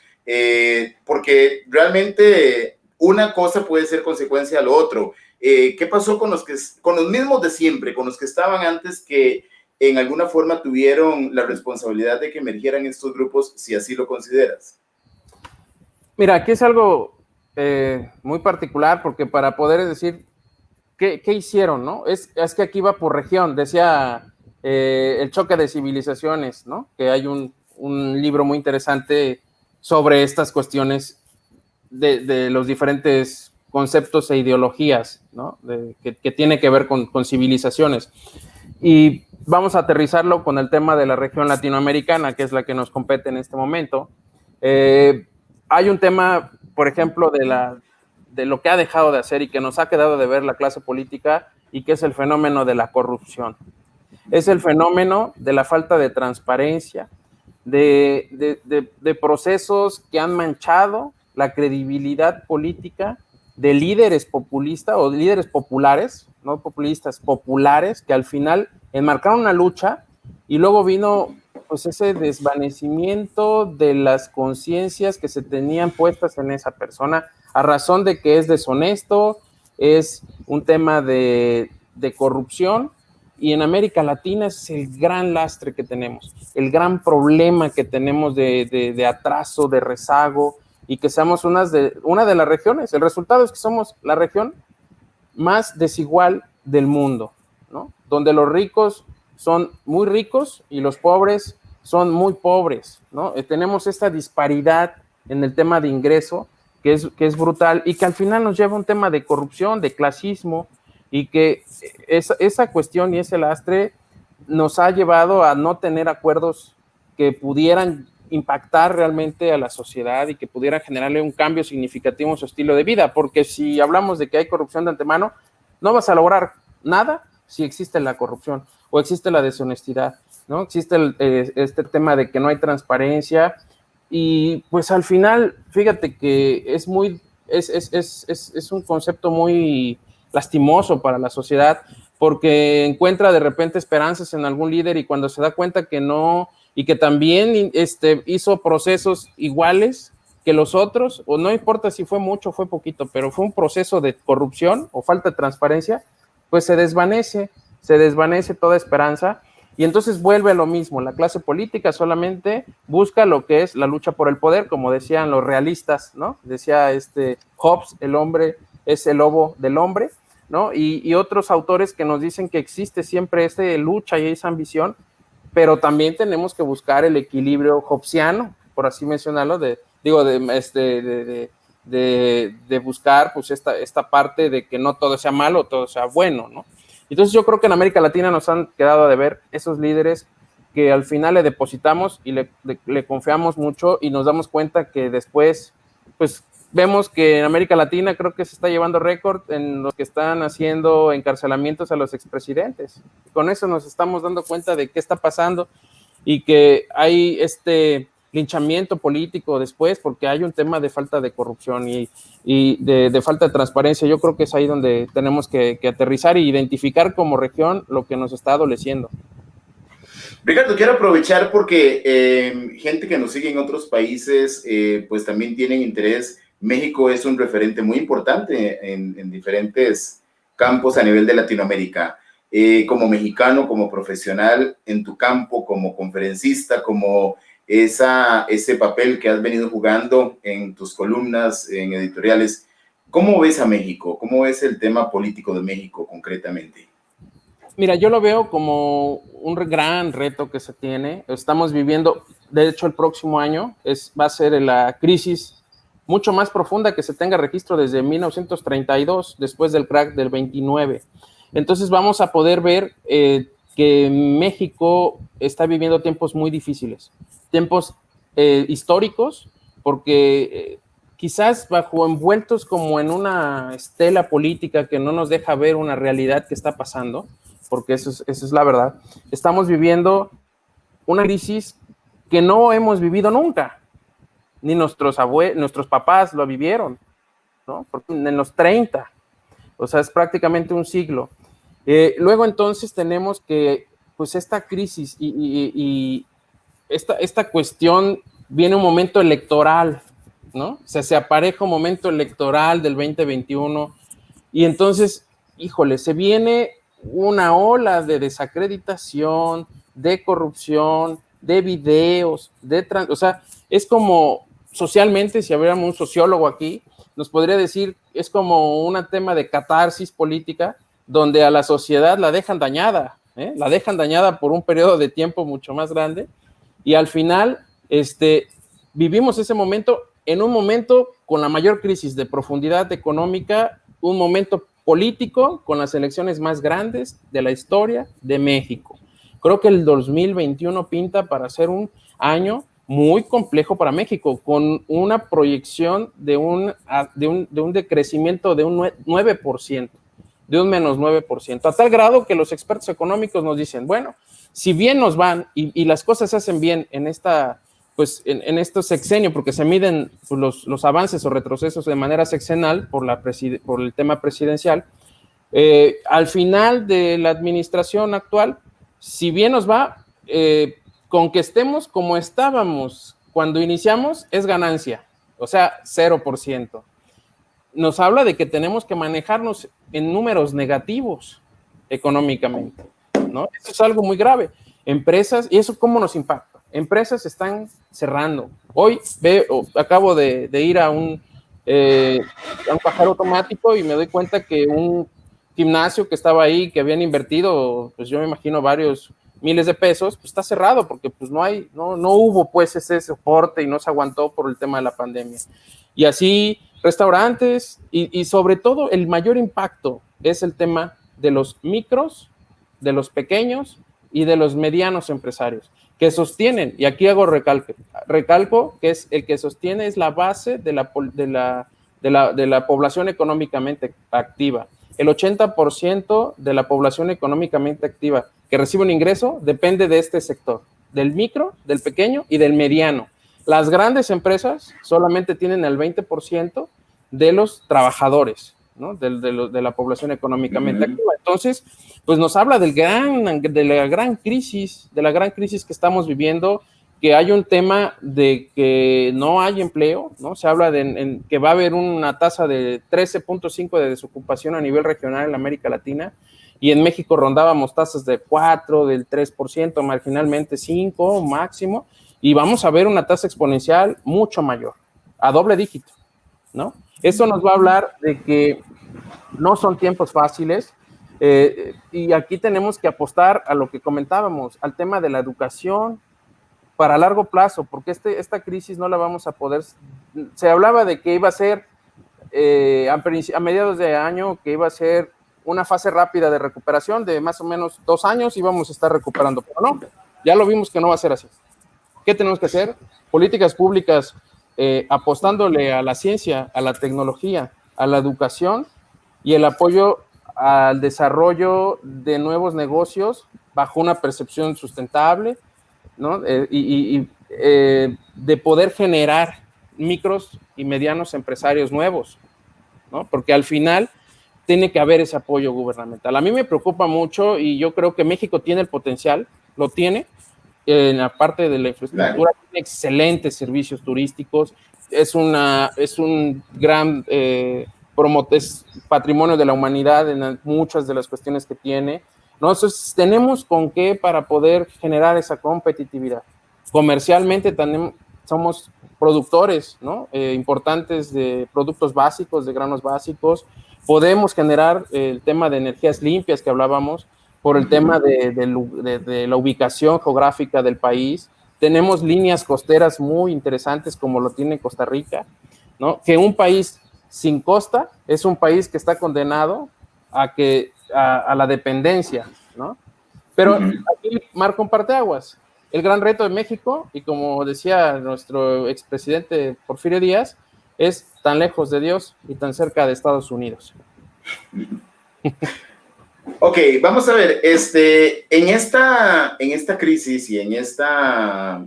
Porque realmente una cosa puede ser consecuencia de lo otro. ¿Qué pasó con los mismos de siempre, con los que estaban antes, que en alguna forma tuvieron la responsabilidad de que emergieran estos grupos, si así lo consideras? Mira, aquí es algo muy particular, porque para poder decir ¿qué hicieron, no? Es que aquí va por región, decía El choque de civilizaciones, ¿no? Que hay un libro muy interesante sobre estas cuestiones de los diferentes conceptos e ideologías, ¿no? Que tiene que ver con civilizaciones. Y vamos a aterrizarlo con el tema de la región latinoamericana, que es la que nos compete en este momento. Hay un tema, por ejemplo, de lo que ha dejado de hacer y que nos ha quedado de ver la clase política, y que es el fenómeno de la corrupción. Es el fenómeno de la falta de transparencia, de procesos que han manchado la credibilidad política de líderes populistas o de líderes populares, no populistas, populares, que al final enmarcaron una lucha y luego vino pues ese desvanecimiento de las conciencias que se tenían puestas en esa persona a razón de que es deshonesto, es un tema de corrupción, y en América Latina es el gran lastre que tenemos, el gran problema que tenemos de atraso, de rezago, y que seamos una de las regiones. El resultado es que somos la región más desigual del mundo, ¿no? Donde los ricos son muy ricos y los pobres son muy pobres, ¿no? Tenemos esta disparidad en el tema de ingreso que es brutal, y que al final nos lleva a un tema de corrupción, de clasismo, y que esa cuestión y ese lastre nos ha llevado a no tener acuerdos que pudieran impactar realmente a la sociedad y que pudieran generarle un cambio significativo en su estilo de vida, porque si hablamos de que hay corrupción de antemano, no vas a lograr nada si existe la corrupción o existe la deshonestidad, ¿no? Existe este tema de que no hay transparencia, y pues al final, fíjate que es un concepto muy lastimoso para la sociedad, porque encuentra de repente esperanzas en algún líder, y cuando se da cuenta que no, y que también hizo procesos iguales que los otros, o no importa si fue mucho o fue poquito, pero fue un proceso de corrupción o falta de transparencia, pues se desvanece toda esperanza, y entonces vuelve a lo mismo. La clase política solamente busca lo que es la lucha por el poder, como decían los realistas, ¿no? Decía Hobbes, el hombre es el lobo del hombre, ¿no? Y otros autores que nos dicen que existe siempre esa lucha y esa ambición, pero también tenemos que buscar el equilibrio hobbesiano, por así mencionarlo, de buscar pues esta parte de que no todo sea malo, todo sea bueno, ¿no? Entonces yo creo que en América Latina nos han quedado de ver esos líderes que al final le depositamos y le confiamos mucho, y nos damos cuenta que después, pues vemos que en América Latina creo que se está llevando récord en los que están haciendo encarcelamientos a los expresidentes. Con eso nos estamos dando cuenta de qué está pasando, y que hay linchamiento político después, porque hay un tema de falta de corrupción y de falta de transparencia. Yo creo que es ahí donde tenemos que aterrizar e identificar como región lo que nos está adoleciendo. Ricardo, quiero aprovechar porque gente que nos sigue en otros países pues también tienen interés México es un referente muy importante en diferentes campos a nivel de Latinoamérica. Como mexicano, como profesional en tu campo, como conferencista, como ese papel que has venido jugando en tus columnas, en editoriales, ¿cómo ves a México? ¿Cómo ves el tema político de México concretamente? Mira, yo lo veo como un gran reto que se tiene. Estamos viviendo, de hecho, el próximo año va a ser la crisis mucho más profunda que se tenga registro desde 1932, después del crack del 29. Entonces vamos a poder ver que México está viviendo tiempos muy difíciles, tiempos históricos, porque quizás bajo envueltos como en una estela política que no nos deja ver una realidad que está pasando, porque eso es la verdad, estamos viviendo una crisis que no hemos vivido nunca, ni nuestros papás lo vivieron, ¿no? Porque en los 30, o sea, es prácticamente un siglo. Luego entonces tenemos que, pues esta crisis y esta cuestión, viene un momento electoral, ¿no? O sea, se apareja un momento electoral del 2021 y entonces, híjole, se viene una ola de desacreditación, de corrupción, de videos, o sea, es como socialmente, si hubiéramos un sociólogo aquí, nos podría decir, es como un tema de catarsis política, donde a la sociedad la dejan dañada, la dejan dañada por un periodo de tiempo mucho más grande, y al final vivimos ese momento en un momento con la mayor crisis de profundidad económica, un momento político con las elecciones más grandes de la historia de México. Creo que el 2021 pinta para ser un año muy complejo para México, con una proyección de un decrecimiento de un 9%, de un menos 9%, a tal grado que los expertos económicos nos dicen, bueno, si bien nos van y las cosas se hacen bien en en este sexenio, porque se miden los avances o retrocesos de manera sexenal por el tema presidencial, al final de la administración actual, si bien nos va, con que estemos como estábamos cuando iniciamos, es ganancia, o sea, 0%. Nos habla de que tenemos que manejarnos en números negativos económicamente, ¿no? Eso es algo muy grave. Empresas, ¿y eso cómo nos impacta? Empresas están cerrando. Hoy acabo de ir a un cajero automático y me doy cuenta que un gimnasio que estaba ahí, que habían invertido, pues yo me imagino varios miles de pesos, pues está cerrado porque pues no hubo pues ese soporte y no se aguantó por el tema de la pandemia. Y así restaurantes y sobre todo el mayor impacto es el tema de los micros, de los pequeños y de los medianos empresarios que sostienen, y aquí hago recalco que es el que sostiene, es la base de la población económicamente activa. El 80% de la población económicamente activa que recibe un ingreso depende de este sector, del micro, del pequeño y del mediano. Las grandes empresas solamente tienen el 20% de los trabajadores, ¿no? de la población económicamente activa. Entonces, pues nos habla de la gran crisis que estamos viviendo, que hay un tema de que no hay empleo, ¿no? Se habla de que va a haber una tasa de 13.5 de desocupación a nivel regional en América Latina, y en México rondábamos tasas de 4, del 3%, marginalmente 5 máximo, y vamos a ver una tasa exponencial mucho mayor, a doble dígito, ¿no? Eso nos va a hablar de que no son tiempos fáciles, y aquí tenemos que apostar a lo que comentábamos, al tema de la educación para largo plazo, porque esta crisis no la vamos a poder. Se hablaba de que iba a ser a mediados de año, que iba a ser una fase rápida de recuperación de más o menos 2 años y vamos a estar recuperando, pero no, ya lo vimos que no va a ser así. ¿Qué tenemos que hacer? Políticas públicas apostándole a la ciencia, a la tecnología, a la educación y el apoyo al desarrollo de nuevos negocios bajo una percepción sustentable, ¿no? De poder generar micros y medianos empresarios nuevos, ¿no? Porque al final tiene que haber ese apoyo gubernamental. A mí me preocupa mucho y yo creo que México tiene el potencial, lo tiene, en la parte de la infraestructura, tiene excelentes servicios turísticos, es un gran es patrimonio de la humanidad en muchas de las cuestiones que tiene, ¿no? Entonces, tenemos con qué para poder generar esa competitividad. Comercialmente también somos productores, ¿no? Importantes de productos básicos, de granos básicos. Podemos generar el tema de energías limpias que hablábamos, por el tema de la ubicación geográfica del país. Tenemos líneas costeras muy interesantes como lo tiene Costa Rica, ¿no? Que un país sin costa es un país que está condenado a la dependencia, ¿no? Pero aquí marco un parteaguas. El gran reto de México, y como decía nuestro expresidente Porfirio Díaz, es tan lejos de Dios y tan cerca de Estados Unidos. Ok, vamos a ver, en esta crisis y en esta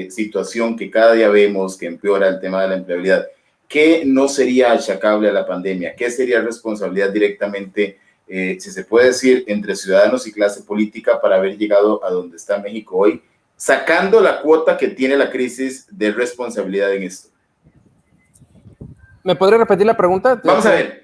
situación que cada día vemos que empeora el tema de la empleabilidad, ¿qué no sería achacable a la pandemia? ¿Qué sería responsabilidad directamente, si se puede decir, entre ciudadanos y clase política para haber llegado a donde está México hoy, sacando la cuota que tiene la crisis de responsabilidad en esto? ¿Me podría repetir la pregunta? Vamos a ver.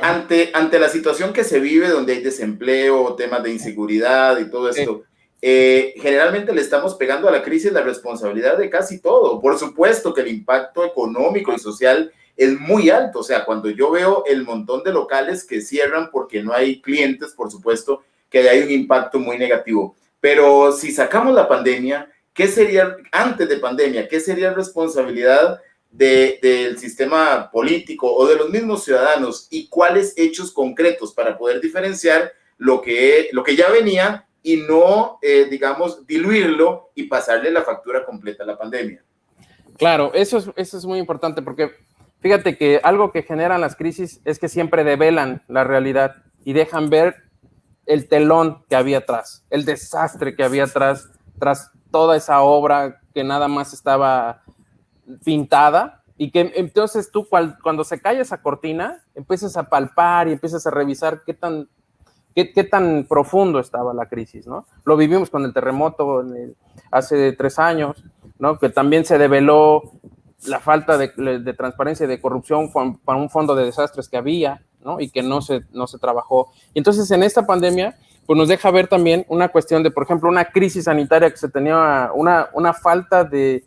Ante la situación que se vive, donde hay desempleo, temas de inseguridad y todo esto, generalmente le estamos pegando a la crisis la responsabilidad de casi todo. Por supuesto que el impacto económico y social es muy alto. O sea, cuando yo veo el montón de locales que cierran porque no hay clientes, por supuesto que hay un impacto muy negativo. Pero si sacamos la pandemia, ¿qué sería antes de pandemia? ¿Qué sería responsabilidad del sistema político o de los mismos ciudadanos, y cuáles hechos concretos para poder diferenciar lo que ya venía y no, digamos, diluirlo y pasarle la factura completa a la pandemia? Claro, eso es muy importante, porque fíjate que algo que generan las crisis es que siempre develan la realidad y dejan ver el telón que había atrás, el desastre que había atrás, tras toda esa obra que nada más estaba pintada, y que entonces tú cuando se cae esa cortina empiezas a palpar y empiezas a revisar qué tan profundo estaba la crisis, ¿no? Lo vivimos con el terremoto hace 3 años, ¿no? Que también se develó la falta de transparencia y de corrupción para un fondo de desastres que había, ¿no? Y que no se trabajó. Y entonces en esta pandemia pues nos deja ver también una cuestión de, por ejemplo, una crisis sanitaria que se tenía, una falta de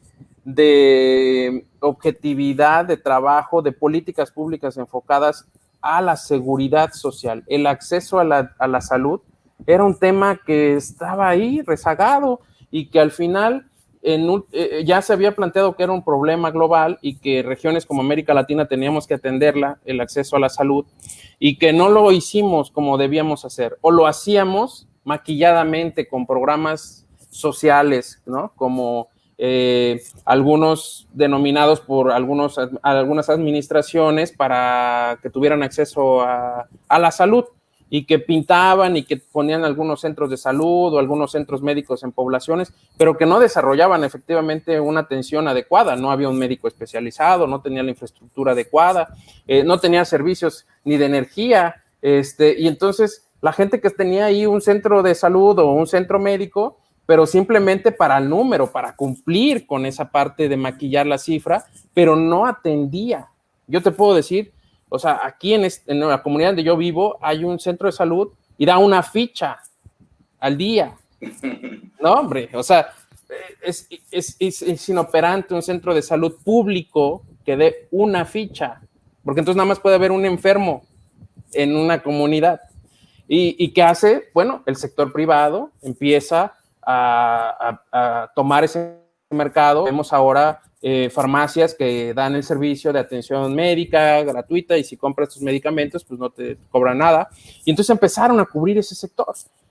objetividad, de trabajo, de políticas públicas enfocadas a la seguridad social. El acceso a la salud era un tema que estaba ahí rezagado y que al final ya se había planteado que era un problema global y que regiones como América Latina teníamos que atenderla, el acceso a la salud, y que no lo hicimos como debíamos hacer, o lo hacíamos maquilladamente con programas sociales, ¿no? Como algunos denominados por algunas administraciones para que tuvieran acceso a la salud, y que pintaban y que ponían algunos centros de salud o algunos centros médicos en poblaciones, pero que no desarrollaban efectivamente una atención adecuada. No había un médico especializado, no tenía la infraestructura adecuada, no tenía servicios ni de energía, y entonces la gente que tenía ahí un centro de salud o un centro médico, pero simplemente para el número, para cumplir con esa parte de maquillar la cifra, pero no atendía. Yo te puedo decir, o sea, aquí en la comunidad donde yo vivo hay un centro de salud y da una ficha al día. No, hombre, o sea, es inoperante un centro de salud público que dé una ficha, porque entonces nada más puede haber un enfermo en una comunidad. ¿Y qué hace? Bueno, el sector privado empieza a tomar ese mercado. Vemos ahora farmacias que dan el servicio de atención médica gratuita, y si compras tus medicamentos, pues no te cobran nada. Y entonces empezaron a cubrir ese sector.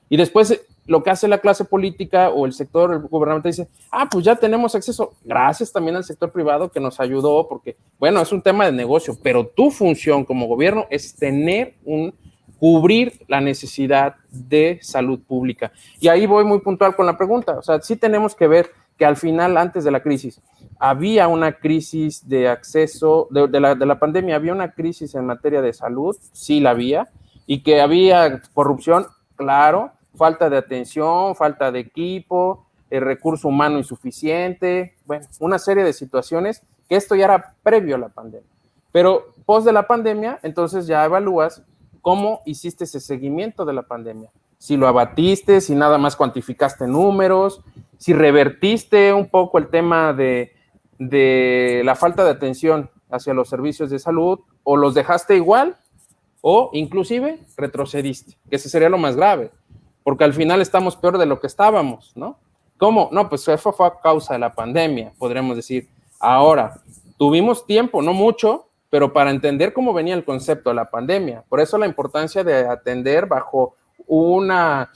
Y después lo que hace la clase política o el sector gubernamental dice, pues ya tenemos acceso, gracias también al sector privado que nos ayudó, porque, bueno, es un tema de negocio, pero tu función como gobierno es cubrir la necesidad de salud pública. Y ahí voy muy puntual con la pregunta. O sea, sí tenemos que ver que al final, antes de la crisis, había una crisis de acceso, de la pandemia, había una crisis en materia de salud, sí la había, y que había corrupción, claro, falta de atención, falta de equipo, el recurso humano insuficiente, bueno, una serie de situaciones que esto ya era previo a la pandemia. Pero post de la pandemia, entonces ya evalúas cómo hiciste ese seguimiento de la pandemia. Si lo abatiste, si nada más cuantificaste números, si revertiste un poco el tema de la falta de atención hacia los servicios de salud, o los dejaste igual, o inclusive retrocediste, que ese sería lo más grave, porque al final estamos peor de lo que estábamos, ¿no? ¿Cómo? No, pues eso fue a causa de la pandemia, podríamos decir. Ahora, tuvimos tiempo, no mucho, pero para entender cómo venía el concepto de la pandemia. Por eso la importancia de atender bajo una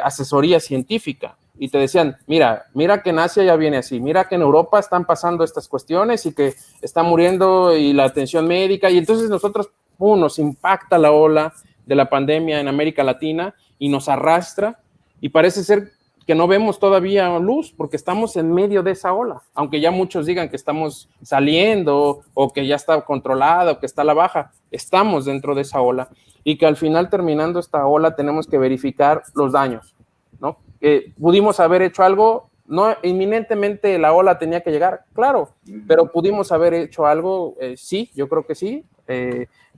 asesoría científica. Y te decían, mira que en Asia ya viene así, mira que en Europa están pasando estas cuestiones y que está muriendo y la atención médica. Y entonces nosotros, nos impacta la ola de la pandemia en América Latina y nos arrastra. Y parece ser que no vemos todavía luz porque estamos en medio de esa ola, aunque ya muchos digan que estamos saliendo o que ya está controlada o que está a la baja, estamos dentro de esa ola y que al final terminando esta ola tenemos que verificar los daños, ¿no? Pudimos haber hecho algo, no inminentemente la ola tenía que llegar, claro, pero pudimos haber hecho algo, sí, yo creo que sí,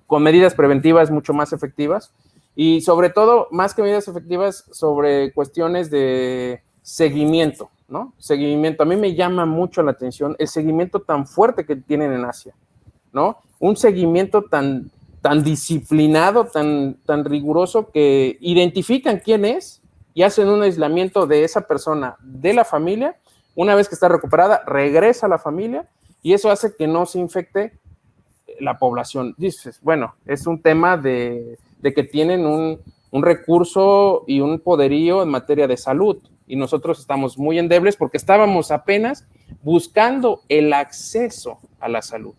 con medidas preventivas mucho más efectivas. Y sobre todo, más que medidas efectivas, sobre cuestiones de seguimiento, ¿no? Seguimiento. A mí me llama mucho la atención el seguimiento tan fuerte que tienen en Asia, ¿no? Un seguimiento tan disciplinado, tan riguroso, que identifican quién es y hacen un aislamiento de esa persona, de la familia. Una vez que está recuperada, regresa a la familia y eso hace que no se infecte la población. Dices, bueno, es un tema de que tienen un recurso y un poderío en materia de salud y nosotros estamos muy endebles porque estábamos apenas buscando el acceso a la salud,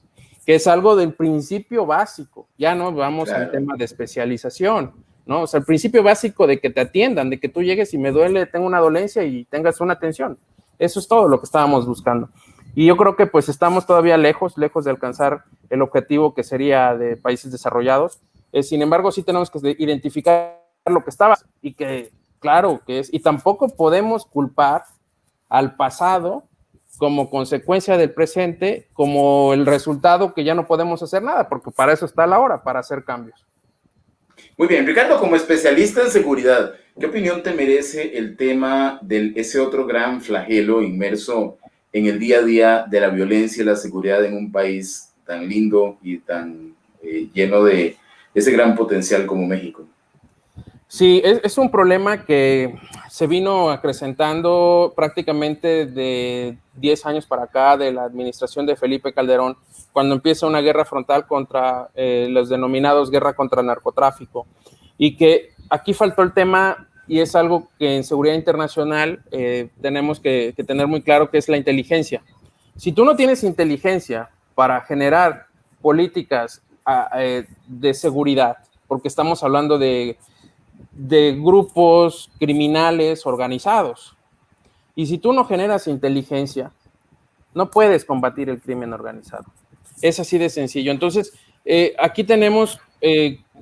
que es algo del principio básico, ya no vamos al tema de especialización, ¿no? O sea, el principio básico de que te atiendan, de que tú llegues y me duele, tengo una dolencia y tengas una atención, eso es todo lo que estábamos buscando. Y yo creo que pues estamos todavía lejos de alcanzar el objetivo que sería de países desarrollados. Sin embargo, sí tenemos que identificar lo que estaba y que, claro, que es, y tampoco podemos culpar al pasado como consecuencia del presente, como el resultado que ya no podemos hacer nada, porque para eso está la hora, para hacer cambios. Muy bien, Ricardo, como especialista en seguridad, ¿qué opinión te merece el tema de ese otro gran flagelo inmerso en el día a día de la violencia y la seguridad en un país tan lindo y tan lleno de ese gran potencial como México? Sí, es un problema que se vino acrecentando prácticamente de 10 años para acá, de la administración de Felipe Calderón, cuando empieza una guerra frontal contra los denominados guerra contra el narcotráfico. Y que aquí faltó el tema, y es algo que en seguridad internacional tenemos que tener muy claro, que es la inteligencia. Si tú no tienes inteligencia para generar políticas de seguridad, porque estamos hablando de grupos criminales organizados. Y si tú no generas inteligencia, no puedes combatir el crimen organizado. Es así de sencillo. Entonces, aquí tenemos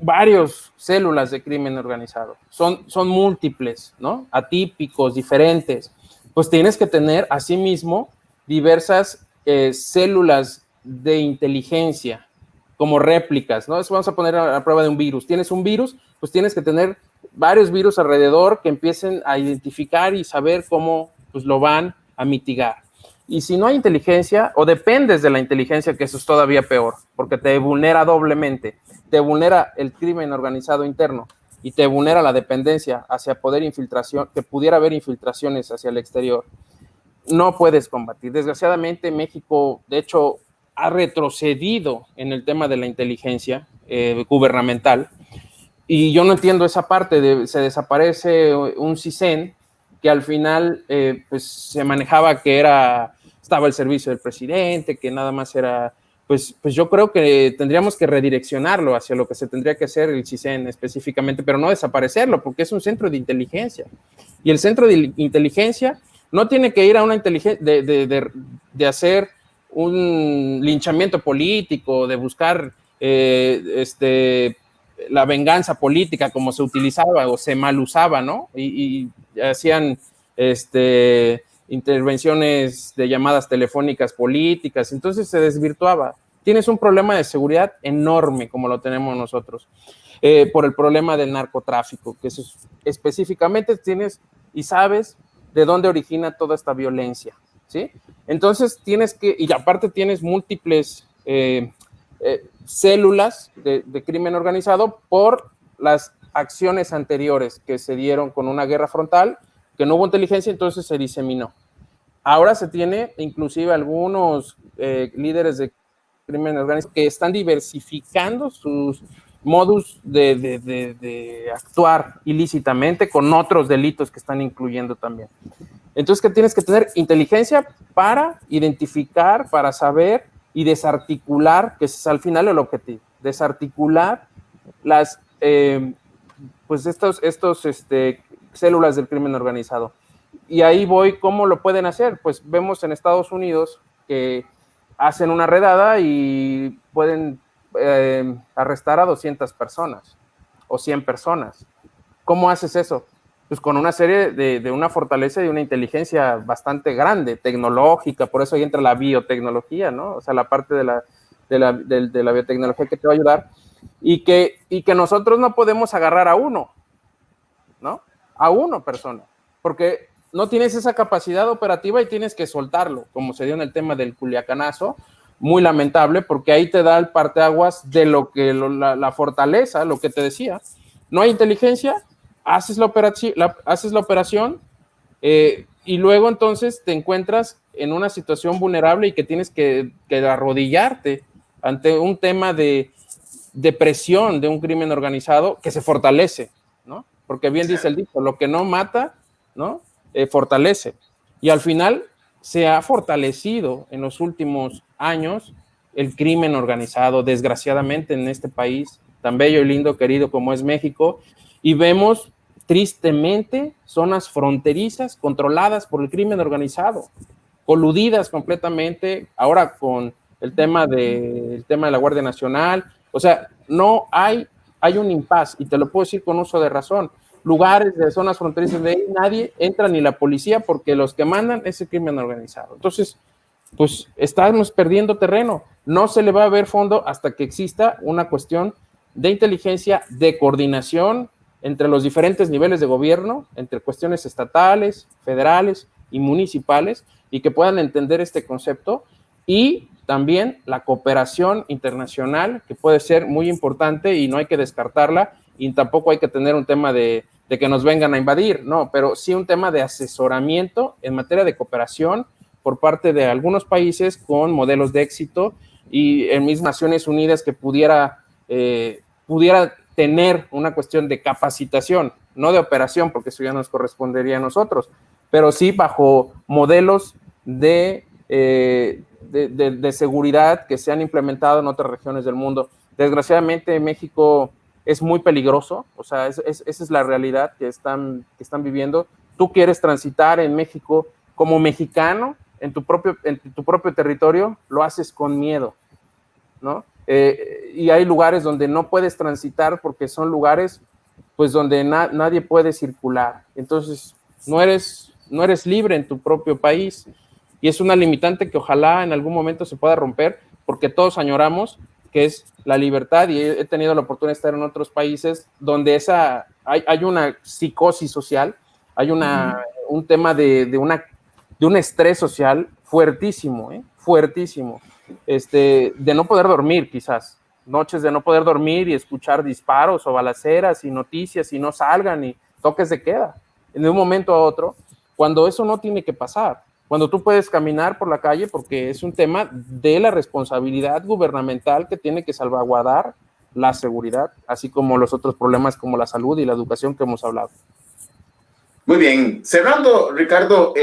varias células de crimen organizado. Son múltiples, ¿no? Atípicos, diferentes. Pues tienes que tener, asimismo, diversas células de inteligencia, como réplicas, ¿no? Eso vamos a poner a prueba de un virus. Tienes un virus, pues tienes que tener varios virus alrededor que empiecen a identificar y saber cómo pues, lo van a mitigar. Y si no hay inteligencia, o dependes de la inteligencia, que eso es todavía peor, porque te vulnera doblemente, te vulnera el crimen organizado interno y te vulnera la dependencia hacia poder infiltración, que pudiera haber infiltraciones hacia el exterior, no puedes combatir. Desgraciadamente, México, de hecho, ha retrocedido en el tema de la inteligencia gubernamental. Y yo no entiendo esa parte se desaparece un CISEN que al final pues se manejaba que estaba al servicio del presidente, que nada más era, pues yo creo que tendríamos que redireccionarlo hacia lo que se tendría que hacer el CISEN específicamente, pero no desaparecerlo, porque es un centro de inteligencia. Y el centro de inteligencia no tiene que ir a una inteligencia de hacer un linchamiento político, de buscar la venganza política como se utilizaba o se mal usaba, ¿no? Y hacían intervenciones de llamadas telefónicas políticas, entonces se desvirtuaba. Tienes un problema de seguridad enorme como lo tenemos nosotros, por el problema del narcotráfico, que específicamente tienes y sabes de dónde origina toda esta violencia, ¿sí? Entonces y aparte tienes múltiples células de crimen organizado por las acciones anteriores que se dieron con una guerra frontal, que no hubo inteligencia, entonces se diseminó. Ahora se tiene inclusive algunos líderes de crimen organizado que están diversificando sus modus de actuar ilícitamente con otros delitos que están incluyendo también. Entonces, que tienes que tener inteligencia para identificar, para saber y desarticular, que es al final el objetivo, desarticular las, pues estos células del crimen organizado. Y ahí voy, ¿cómo lo pueden hacer? Pues vemos en Estados Unidos que hacen una redada y pueden arrestar a 200 personas o 100 personas. ¿Cómo haces eso? Pues con una serie de una fortaleza y una inteligencia bastante grande, tecnológica, por eso ahí entra la biotecnología, ¿no? O sea, la parte de la biotecnología que te va a ayudar y que nosotros no podemos agarrar a uno, ¿no? A una persona, porque no tienes esa capacidad operativa y tienes que soltarlo, como se dio en el tema del Culiacanazo, muy lamentable, porque ahí te da el parteaguas de lo que la fortaleza, lo que te decía, no hay inteligencia, haces la operación y luego entonces te encuentras en una situación vulnerable y que tienes que arrodillarte ante un tema de presión de un crimen organizado que se fortalece, ¿no? Porque bien dice el dicho, lo que no mata, ¿no? Fortalece. Y al final se ha fortalecido en los últimos años el crimen organizado, desgraciadamente, en este país tan bello y lindo, querido como es México, y vemos tristemente zonas fronterizas controladas por el crimen organizado, coludidas completamente, ahora con el tema de la Guardia Nacional. O sea, no hay un impas, y te lo puedo decir con uso de razón. Lugares de zonas fronterizas de ahí nadie entra, ni la policía, porque los que mandan es el crimen organizado. Entonces, pues estamos perdiendo terreno. No se le va a ver fondo hasta que exista una cuestión de inteligencia, de coordinación entre los diferentes niveles de gobierno, entre cuestiones estatales, federales y municipales, y que puedan entender este concepto, y también la cooperación internacional, que puede ser muy importante y no hay que descartarla, y tampoco hay que tener un tema de que nos vengan a invadir, no, pero sí un tema de asesoramiento en materia de cooperación por parte de algunos países con modelos de éxito, y en mismas Naciones Unidas que pudiera tener una cuestión de capacitación, no de operación, porque eso ya nos correspondería a nosotros, pero sí bajo modelos de seguridad que se han implementado en otras regiones del mundo. Desgraciadamente México es muy peligroso, o sea, esa es la realidad que están viviendo. Tú quieres transitar en México como mexicano en tu propio territorio, lo haces con miedo, ¿no? Y hay lugares donde no puedes transitar porque son lugares pues donde nadie puede circular. Entonces no eres libre en tu propio país, y es una limitante que ojalá en algún momento se pueda romper, porque todos añoramos, que es la libertad, y he tenido la oportunidad de estar en otros países donde hay una psicosis social, hay un tema de un estrés social fuertísimo, fuertísimo, de no poder dormir, quizás, noches de no poder dormir y escuchar disparos o balaceras y noticias y no salgan y toques de queda, en un momento a otro, cuando eso no tiene que pasar, cuando tú puedes caminar por la calle, porque es un tema de la responsabilidad gubernamental que tiene que salvaguardar la seguridad, así como los otros problemas como la salud y la educación que hemos hablado. Muy bien. Cerrando, Ricardo,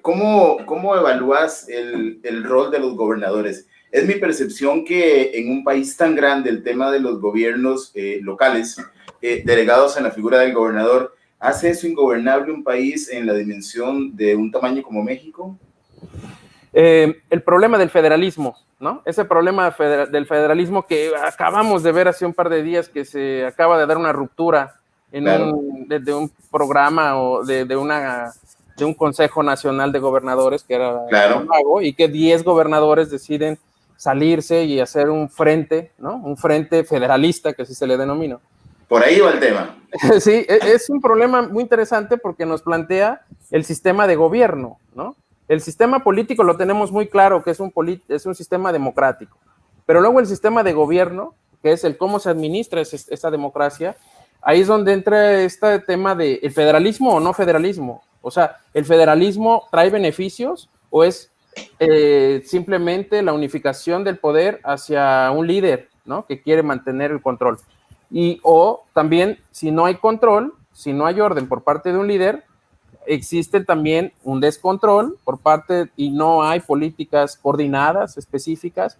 ¿cómo evalúas el rol de los gobernadores? Es mi percepción que en un país tan grande el tema de los gobiernos locales, delegados en la figura del gobernador, ¿hace eso ingobernable un país en la dimensión de un tamaño como México? El problema del federalismo, ¿no? Ese problema del federalismo que acabamos de ver hace un par de días, que se acaba de dar una ruptura de un programa o de de un Consejo Nacional de Gobernadores, que era claro. CONAGO, y que 10 gobernadores deciden salirse y hacer un frente, ¿no? Un frente federalista, que así se le denomina. Por ahí va el tema. Sí, es un problema muy interesante porque nos plantea el sistema de gobierno, ¿no? El sistema político lo tenemos muy claro, que es un sistema democrático, pero luego el sistema de gobierno, que es el cómo se administra esa democracia, ahí es donde entra este tema de el federalismo o no federalismo. O sea, ¿el federalismo trae beneficios o es simplemente la unificación del poder hacia un líder, ¿no? Que quiere mantener el control? O también, si no hay control, si no hay orden por parte de un líder, existe también un descontrol por parte y no hay políticas coordinadas, específicas.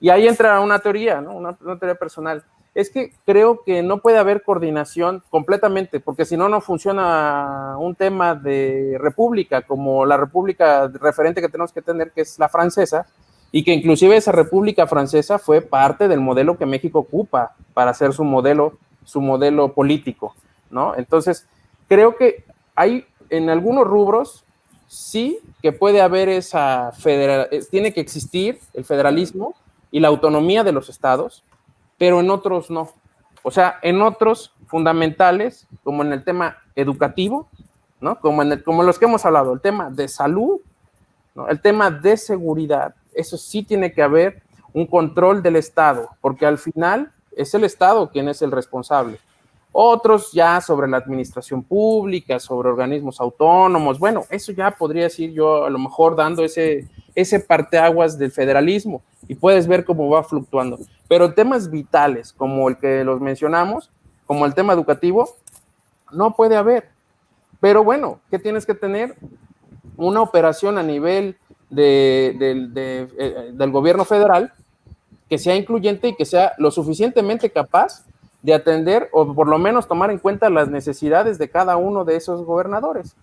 Y ahí entra una teoría, ¿no? Una teoría personal. Es que creo que no puede haber coordinación completamente, porque si no, no funciona un tema de república, como la república referente que tenemos que tener, que es la francesa, y que inclusive esa república francesa fue parte del modelo que México ocupa para hacer su modelo político, ¿no? Entonces, creo que hay en algunos rubros sí que puede haber tiene que existir el federalismo y la autonomía de los estados, pero en otros no. O sea, en otros fundamentales, como en el tema educativo, ¿no? Como los que hemos hablado, el tema de salud, ¿no? El tema de seguridad, eso sí tiene que haber un control del Estado, porque al final es el Estado quien es el responsable. Otros ya sobre la administración pública, sobre organismos autónomos, bueno, eso ya podría decir yo a lo mejor dando ese parteaguas del federalismo y puedes ver cómo va fluctuando. Pero temas vitales como el que los mencionamos, como el tema educativo, no puede haber. Pero bueno, ¿qué tienes que tener? Una operación a nivel del gobierno federal que sea incluyente y que sea lo suficientemente capaz de atender o por lo menos tomar en cuenta las necesidades de cada uno de esos gobernadores.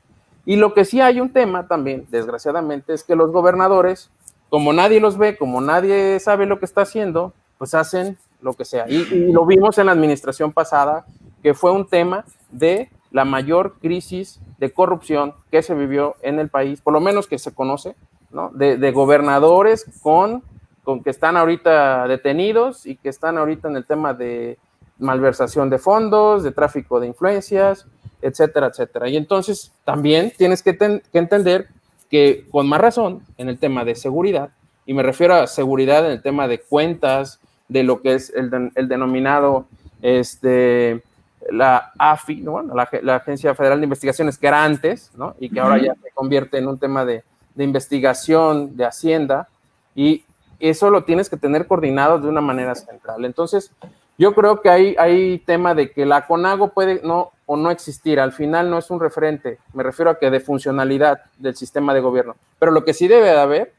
Y lo que sí hay un tema también, desgraciadamente, es que los gobernadores, como nadie los ve, como nadie sabe lo que está haciendo, pues hacen lo que sea. Y lo vimos en la administración pasada, que fue un tema de la mayor crisis de corrupción que se vivió en el país, por lo menos que se conoce, ¿no? De gobernadores con que están ahorita detenidos y que están ahorita en el tema de malversación de fondos, de tráfico de influencias, etcétera, etcétera. Y entonces también tienes que entender que con más razón en el tema de seguridad, y me refiero a seguridad en el tema de cuentas, de lo que es el denominado la AFI, ¿no? Bueno, la Agencia Federal de Investigaciones, que era antes, ¿no? Y que ahora ya se convierte en un tema de investigación de Hacienda, y eso lo tienes que tener coordinado de una manera central. Entonces, yo creo que hay tema de que la CONAGO puede no existir, al final no es un referente, me refiero a que de funcionalidad del sistema de gobierno, pero lo que sí debe de haber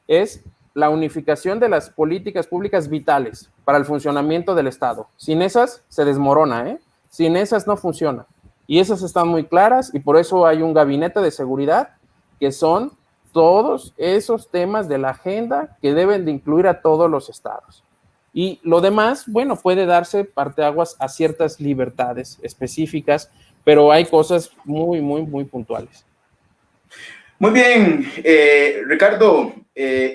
es la unificación de las políticas públicas vitales para el funcionamiento del Estado. Sin esas se desmorona, ¿eh? Sin esas no funciona. Y esas están muy claras y por eso hay un gabinete de seguridad que son todos esos temas de la agenda que deben de incluir a todos los estados. Y lo demás, bueno, puede darse parteaguas a ciertas libertades específicas, pero hay cosas muy, muy, muy puntuales. Muy bien, Ricardo,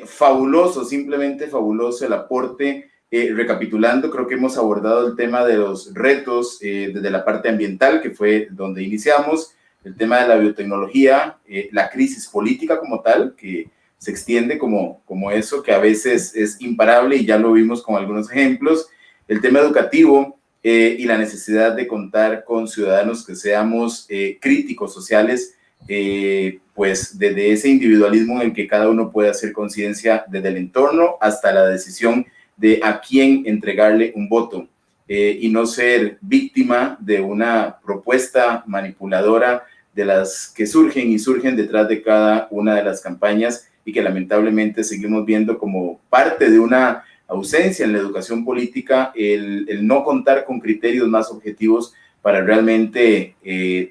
fabuloso, simplemente fabuloso el aporte. Recapitulando, creo que hemos abordado el tema de los retos desde la parte ambiental, que fue donde iniciamos, el tema de la biotecnología, la crisis política como tal, que se extiende como eso, que a veces es imparable y ya lo vimos con algunos ejemplos, el tema educativo y la necesidad de contar con ciudadanos que seamos críticos sociales, pues desde ese individualismo en el que cada uno puede hacer conciencia desde el entorno hasta la decisión de a quién entregarle un voto y no ser víctima de una propuesta manipuladora de las que surgen y surgen detrás de cada una de las campañas y que lamentablemente seguimos viendo como parte de una ausencia en la educación política, el no contar con criterios más objetivos para realmente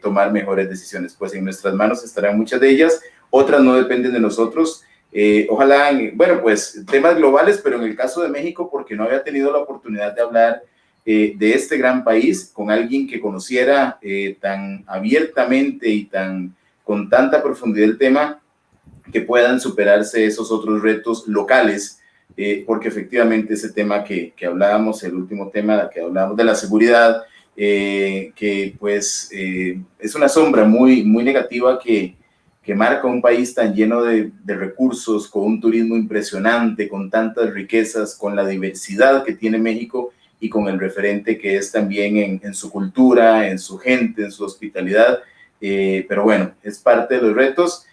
tomar mejores decisiones. Pues en nuestras manos estarán muchas de ellas, otras no dependen de nosotros. Ojalá, bueno, pues temas globales, pero en el caso de México, porque no había tenido la oportunidad de hablar de este gran país con alguien que conociera tan abiertamente y tan con tanta profundidad el tema, que puedan superarse esos otros retos locales, porque efectivamente ese tema que hablábamos, el último tema que hablábamos de la seguridad, que pues es una sombra muy negativa que marca un país tan lleno de recursos, con un turismo impresionante, con tantas riquezas, con la diversidad que tiene México y con el referente que es también en su cultura, en su gente, en su hospitalidad. Pero bueno, es parte de los retos.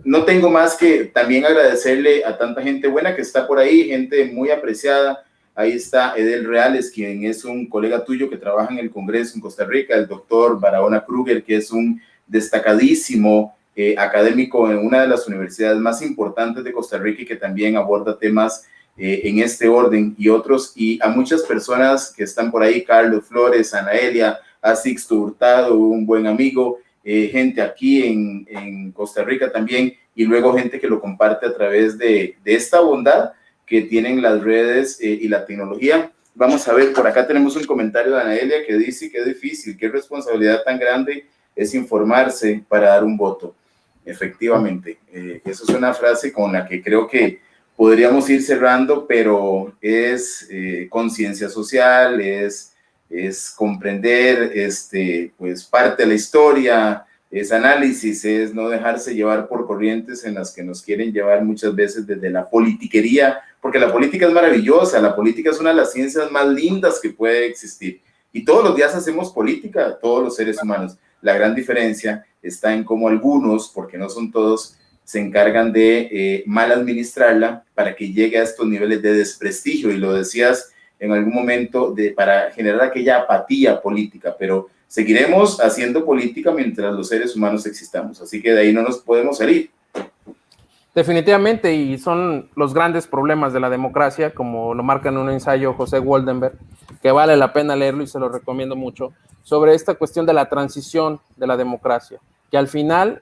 No tengo más que también agradecerle a tanta gente buena que está por ahí, gente muy apreciada. Ahí está Edel Reales, quien es un colega tuyo que trabaja en el Congreso en Costa Rica, el doctor Barahona Kruger, que es un destacadísimo académico en una de las universidades más importantes de Costa Rica y que también aborda temas en este orden y otros, y a muchas personas que están por ahí, Carlos Flores, Anaelia, a Sixto Hurtado, un buen amigo, gente aquí en Costa Rica también, y luego gente que lo comparte a través de esta bondad que tienen las redes y la tecnología. Vamos a ver, por acá tenemos un comentario de Anaelia que dice que es difícil, qué responsabilidad tan grande es informarse para dar un voto. Efectivamente, eso es una frase con la que creo que podríamos ir cerrando, pero es conciencia social, es comprender pues parte de la historia, es análisis, es no dejarse llevar por corrientes en las que nos quieren llevar muchas veces desde la politiquería, porque la política es maravillosa, la política es una de las ciencias más lindas que puede existir, y todos los días hacemos política, todos los seres humanos. La gran diferencia está en cómo algunos, porque no son todos, se encargan de mal administrarla para que llegue a estos niveles de desprestigio, y lo decías en algún momento, para generar aquella apatía política, pero seguiremos haciendo política mientras los seres humanos existamos, así que de ahí no nos podemos salir. Definitivamente, y son los grandes problemas de la democracia, como lo marca en un ensayo José Waldenberg, que vale la pena leerlo y se lo recomiendo mucho, sobre esta cuestión de la transición de la democracia, que al final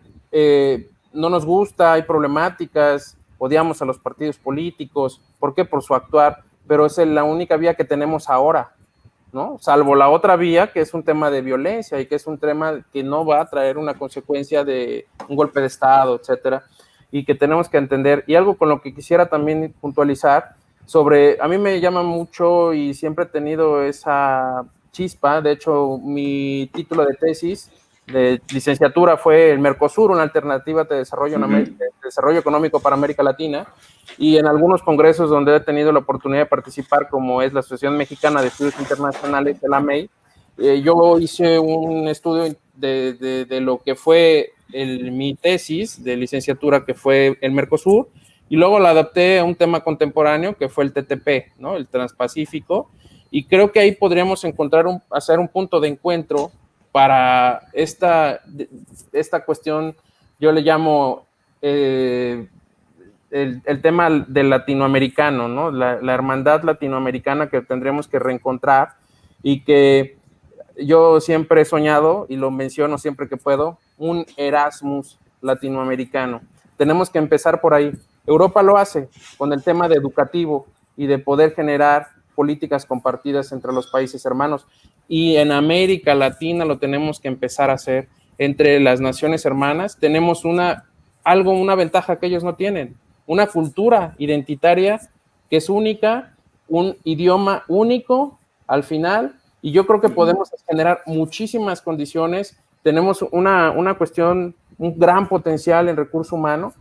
no nos gusta, hay problemáticas, odiamos a los partidos políticos, ¿por qué? Por su actuar, pero es la única vía que tenemos ahora, ¿no? Salvo la otra vía, que es un tema de violencia y que es un tema que no va a traer una consecuencia de un golpe de Estado, etcétera, y que tenemos que entender. Y algo con lo que quisiera también puntualizar sobre, a mí me llama mucho y siempre he tenido esa chispa, de hecho mi título de tesis de licenciatura fue el Mercosur, una alternativa de desarrollo, de desarrollo económico para América Latina, y en algunos congresos donde he tenido la oportunidad de participar, como es la Asociación Mexicana de Estudios Internacionales, de la AMEI, yo hice un estudio de lo que fue mi tesis de licenciatura, que fue el Mercosur, y luego la adapté a un tema contemporáneo, que fue el TTP, ¿no? El Transpacífico, y creo que ahí podríamos hacer un punto de encuentro para esta cuestión. Yo le llamo el tema del latinoamericano, ¿no? La hermandad latinoamericana que tendremos que reencontrar, y que yo siempre he soñado, y lo menciono siempre que puedo, un Erasmus latinoamericano. Tenemos que empezar por ahí. Europa lo hace con el tema de educativo y de poder generar políticas compartidas entre los países hermanos, y en América Latina lo tenemos que empezar a hacer entre las naciones hermanas. Tenemos una ventaja que ellos no tienen, una cultura identitaria que es única, un idioma único al final, y yo creo que podemos generar muchísimas condiciones. Tenemos una cuestión, un gran potencial en recurso humano,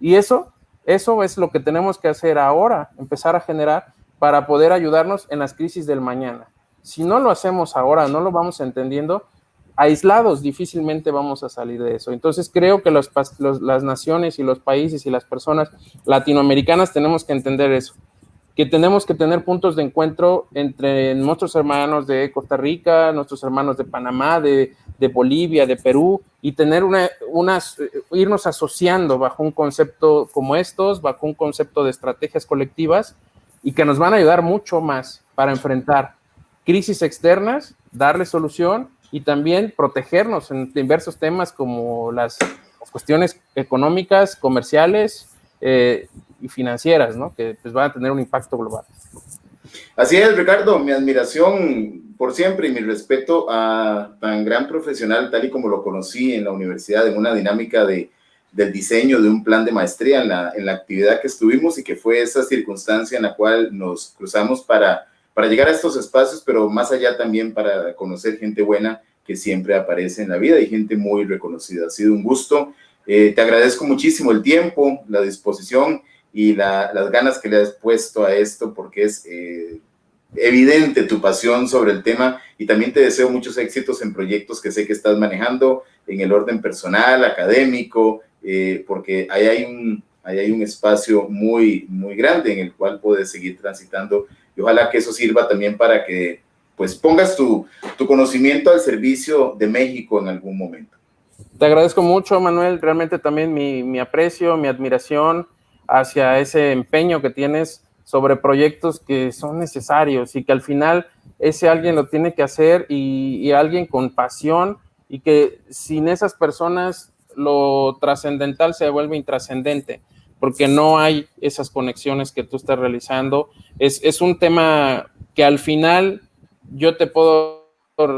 y eso es lo que tenemos que hacer ahora, empezar a generar para poder ayudarnos en las crisis del mañana. Si no lo hacemos ahora, no lo vamos entendiendo, aislados difícilmente vamos a salir de eso. Entonces creo que las naciones y los países y las personas latinoamericanas tenemos que entender eso, que tenemos que tener puntos de encuentro entre nuestros hermanos de Costa Rica, nuestros hermanos de Panamá, de Bolivia, de Perú, y tener irnos asociando bajo un concepto como estos, bajo un concepto de estrategias colectivas, y que nos van a ayudar mucho más para enfrentar crisis externas, darle solución, y también protegernos en diversos temas como las cuestiones económicas, comerciales y financieras, ¿no? Que pues van a tener un impacto global. Así es, Ricardo, mi admiración por siempre, y mi respeto a tan gran profesional, tal y como lo conocí en la universidad, en una dinámica del diseño de un plan de maestría en la actividad que estuvimos, y que fue esa circunstancia en la cual nos cruzamos para llegar a estos espacios, pero más allá también para conocer gente buena que siempre aparece en la vida y gente muy reconocida. Ha sido un gusto. Te agradezco muchísimo el tiempo, la disposición y las ganas que le has puesto a esto, porque es evidente tu pasión sobre el tema, y también te deseo muchos éxitos en proyectos que sé que estás manejando en el orden personal, académico, porque ahí hay un espacio muy, muy grande en el cual puedes seguir transitando, y ojalá que eso sirva también para que pues pongas tu conocimiento al servicio de México en algún momento. Te agradezco mucho, Manuel, realmente también mi aprecio, mi admiración hacia ese empeño que tienes sobre proyectos que son necesarios y que al final ese alguien lo tiene que hacer, y alguien con pasión, y que sin esas personas lo trascendental se vuelve intrascendente, porque no hay esas conexiones que tú estás realizando. Es un tema que al final yo te puedo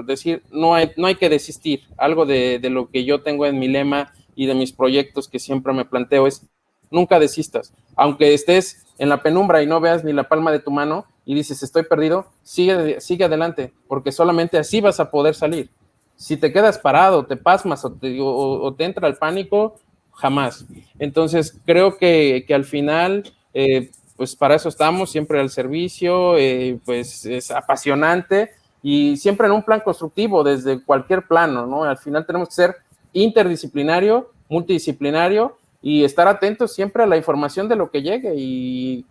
decir, no hay que desistir. Algo de lo que yo tengo en mi lema y de mis proyectos que siempre me planteo es: nunca desistas. Aunque estés en la penumbra y no veas ni la palma de tu mano y dices estoy perdido, sigue adelante, porque solamente así vas a poder salir. Si te quedas parado, te pasmas o te entra el pánico, jamás. Entonces creo que al final pues para eso estamos, siempre al servicio, pues es apasionante, y siempre en un plan constructivo desde cualquier plano, ¿no? Al final tenemos que ser interdisciplinario, multidisciplinario, y estar atentos siempre a la información de lo que llegue, y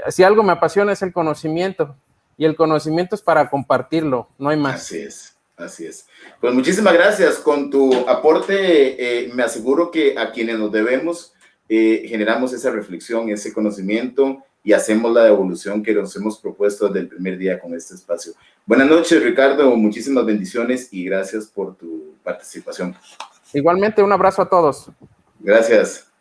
si algo me apasiona es el conocimiento, y el conocimiento es para compartirlo, no hay más. Así es, así es. Pues muchísimas gracias. Con tu aporte me aseguro que a quienes nos debemos generamos esa reflexión, ese conocimiento, y hacemos la evolución que nos hemos propuesto desde el primer día con este espacio. Buenas noches, Ricardo, muchísimas bendiciones y gracias por tu participación. Igualmente, un abrazo a todos. Gracias.